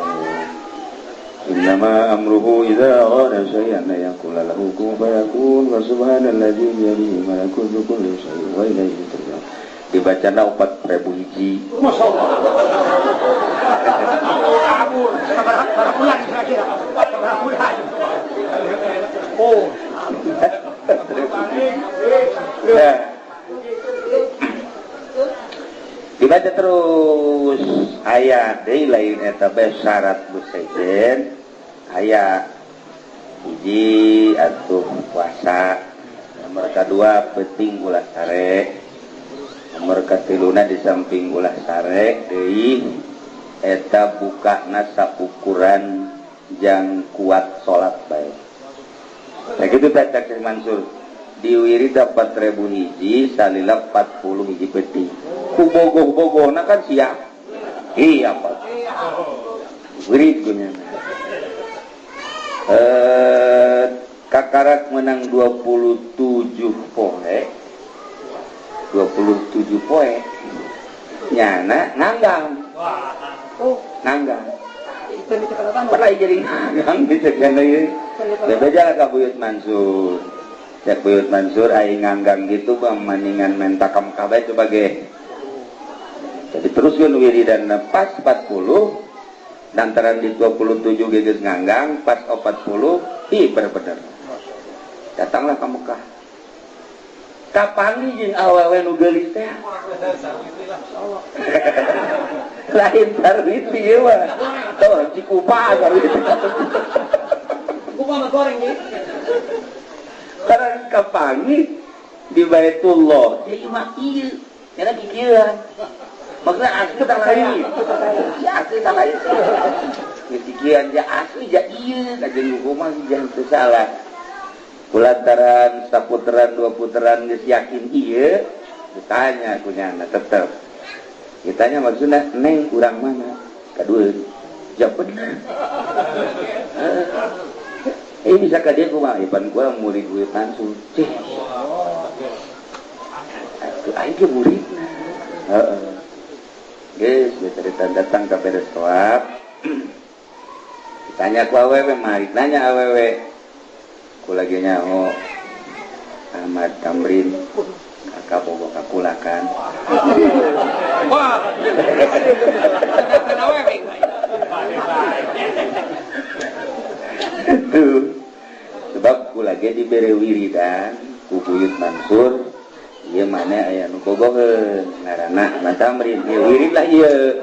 Innama amruhu idza arada syai'an an yaqula lahu kun fayakun. Subhanalladzi biyadihi malakutu kulli syai'in wa ilaihi turja'un. Dibacana 4.000 hiji. Masyaallah. Berapa bulan kira-kira? Berapa bulan? Oh. Ya. Dibaca terus ayat deui lain eta bae syarat besejen aya hiji atuh puasa, nomor kedua penting ulah sare, nomor katiluna di samping ulah sare deui eta bukana saukuran jang kuat salat bae. Sakitu teh Syekh Mansur diwiri dapat 4.000 hiji salila 40 hiji peti. Ku bogoh-bogohna kan siap. Iya Pak. wirid gunya. Kakarak menang 27 poe. 27 poe. Nyana nganggang. Nganggang. Pernah jadi nganggang bisa kan ieu. Beda lah ka Buyut Mansur. Cek Buyut Mansur aing nganggang gitu bang maningan mentakam kabeh sebagai. Jadi teruskeun wiridan pas 40 lantaran di 27 geges nganggang pas 40 bener. Datanglah ke Mekah. Kapan jeung awewe nu geulis teh? Lain sarwiti ieu mah. Tuh cikupa sarwiti. Kupa mah goreng ieu. Karena kapangi di Baitullah, jadi mah ieu. Cenah pikiran. Maksudnya asli tak lain. Ya asli tak lain. Pikiran ja asli ja ieu, kajen hukuman jangan salah. Kulantaran saputaran dua putaran geus yakin ieu, ditanya kunyana tetep. Ditanya maksudnya neng urang mana? Kadua jawab bener. Bisa ka dia kumaha ipan gua murid Buyut Mansur. Cih. Atuh aing ge muridna. Heeh. Geus bisa datang ka beres toab. Ditanya ku awewe, mari nanya awewe. Aku lagi nyaho Ahmad Tamrin kakak bogo kakulakan. Wah. Itu sebab ku lagi dibere wiridan ku Buyut Mansur. Ieu mana aya nu bogoheun ngaranna Ahmad Tamrin. Ieu wirid lah ieu.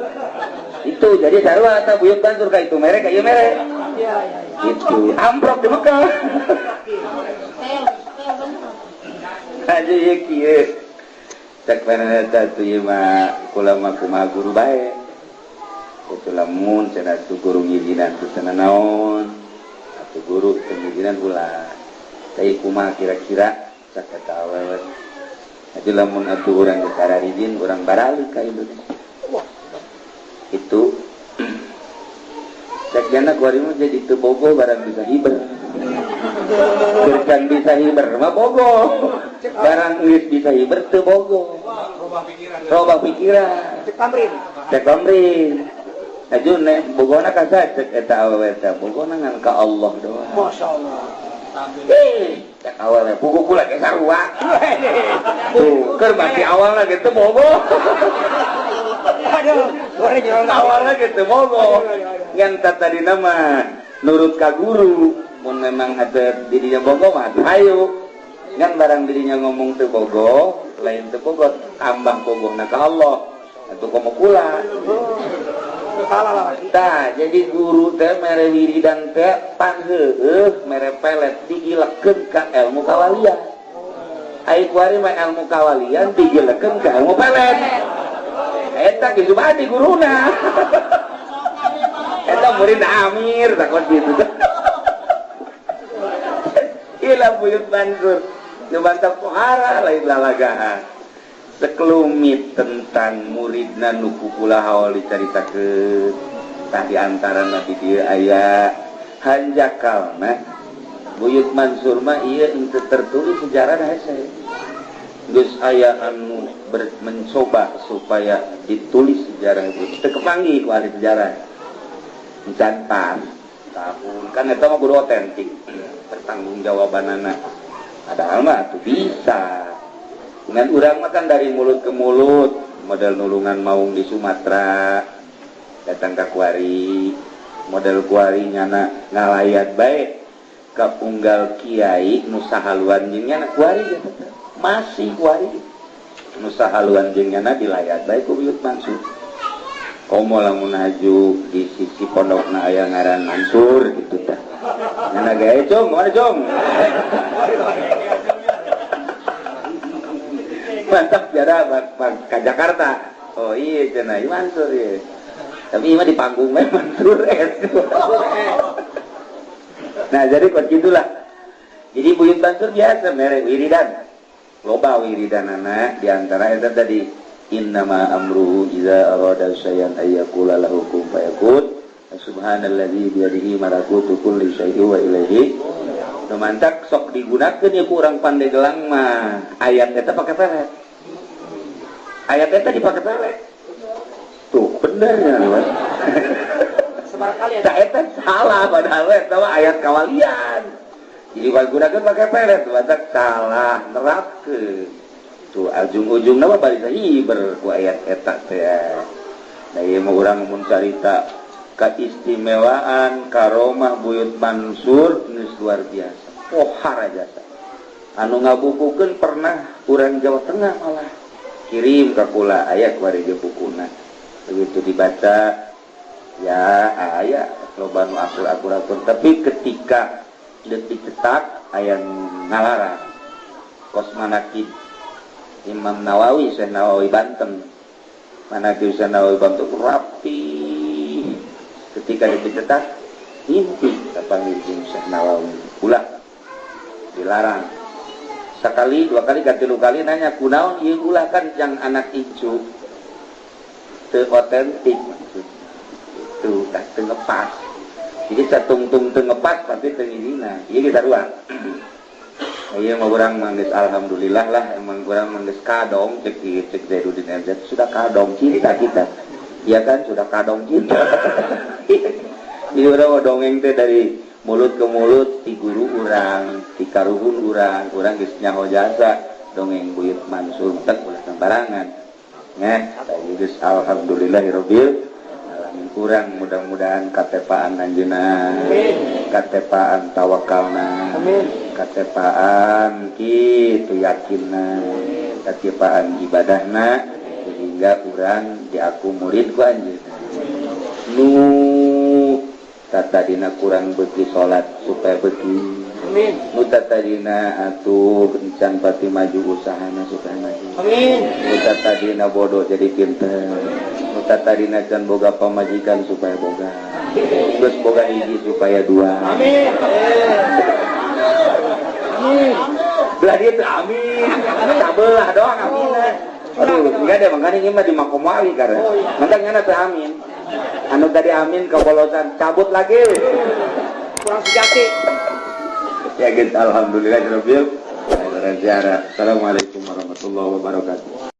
Itu jadi sarua ta Buyut Mansur ka itu mere ka ieu mere. Iya. Itu amprok di Mekah. Aja ya kieu. Cek mana tu ieu mah kula mah kumaha guru bae. Kudu lamun cenah tu guru ngijinan tu cenah naon. Atuh guru teu ngijinan ulah. Tapi kumaha kira-kira cak eta awewe. Jadi lamun atuh urang geus ararijin urang baralik ka Indonesia. Itu cek jana kuari mah jadi teu bogo barang bisa hiber. Kerjaan bisa hiber mah bogo. Barang geus bisa hiber teu bogo. Robah pikiran. Cek pamrin. Aju nek bogona ka cek eta awewe teh bogona ngan ka Allah doang. Masyaallah. Cek awewe buku kula ge sarua. Tuh, keur bagi awalna ge teu bogo. Aduh, awalnya gitu bogo. Yang tadi nama nurut ka guru, mun memang ada dirinya bogo mah ayo. Ngan barang dirinya ngomong teu bogo, lain teu bogo, tambah bogona ka Allah. Atuh komo kula. Tah, jadi guru teh mere wiridan teh pan heueuh mere pelet digilekeun ka ilmu kawalian. Ai kuari mah ilmu kawalian digilekeun ka ilmu pelet. Eta geus badi guruna. Eta murid Amir takut gitu. Ila Buyut Mansur nyobantap pohara lain lalagahan. Sekelumit tentang muridna nu kukula haul dicaritakeun. Tah di antara nabi dieu aya hanjakalna Buyut Mansur mah ieu henteu tertulis sejarah hese. Geus aya anu mencoba supaya ditulis sejarah itu. Teu kepanggih ku ahli sejarah. Mencantan tahun kan eta mah kudu otentik. Pertanggungjawabanana. Padahal mah atuh bisa. Dengan urang mah kan dari mulut ke mulut, model nulungan maung di Sumatera, datang ke kuari, model kuari nyana ngalayat baik ke unggal kiai nusa haluan jeung nyana kuari ya tetep. Masih kuari nusa haluan jeung nyana dilayat baik ku Buyut Mansur. Komo lamun aju di sisi pondokna aya ngaran Mansur gitu tah. Nyana gae Jong, mana Jong? Mantap jara ke Jakarta. Oh iya cenah Mansur ya. Tapi mah di panggung mah Mansur Nah jadi kok gitulah. Jadi Buyut Mansur biasa mere wiridan. Loba wiridan anak di antara eta tadi innama amruhu idza arada syai'an ayyaqula lahu kun fayakun. Subhanalladzi biyadihi malakutu kulli syai'in wa ilaihi. Mantak sok digunakeun ya ku urang pandai gelang mah ayat eta pake pelet. Ayat eta dipake pelet. Tuh bener ya Mas. Tak eta salah padahal eta mah ayat kawalian. Jadi digunakeun pake pelet mantak salah nerapkeun. Tuh ujung-ujungna mah bari sahiber ku ayat eta teh. Da ieu mah urang mun carita keistimewaan karomah Buyut Mansur geus luar biasa. Pohar aja anu ngabukukeun pernah urang Jawa Tengah malah kirim ka kula aya kuari ge bukuna. Begitu dibaca ya aya loba nu akur-akur tapi ketika dicetak aya ngalarang kos manakib Imam Nawawi Syekh Nawawi Banten manakib Syekh Nawawi Banten rapi ketika dicetak inti kapanggil Syekh Nawawi ulah dilarang sekali dua kali katilu kali nanya kunaon ieu ulah kan yang anak icu teu otentik itu teu ngepas jadi satungtung teu ngepas tapi teu ngizina ieu kita ruang ieu mah urang mah geus alhamdulillah lah emang urang mah geus kadong cek Zainuddin MZ sudah kadong cinta kita iya kan sudah kadong cinta jadi urang dongeng teh dari mulut ke mulut ti guru urang ti karuhun urang geus nyaho jasa dongeng Buyut Mansur teh ulah sembarangan nya tadi geus alhamdulillahirabbil alamin urang mudah-mudahan katepaan anjeunna katepaan tawakalna katepaan kitu yakinna katepaan ibadahna sehingga urang diaku murid ku anjeunna nu tatadina kurang beki salat supaya beki amin nu tatadina atuh encan pati maju usahana supaya maju amin nu tatadina bodoh jadi pinter nu tatadina can boga pamajikan supaya boga geus boga hiji supaya dua amin amin belah dia tuh amin sabelah doang amin aduh enggak deh makanya ini mah di makomawi karena mantap nyana tuh amin anu tadi amin kebolosan cabut lagi kurang sejati ya gitu alhamdulillah rabbil alamin. Assalamualaikum warahmatullahi wabarakatuh.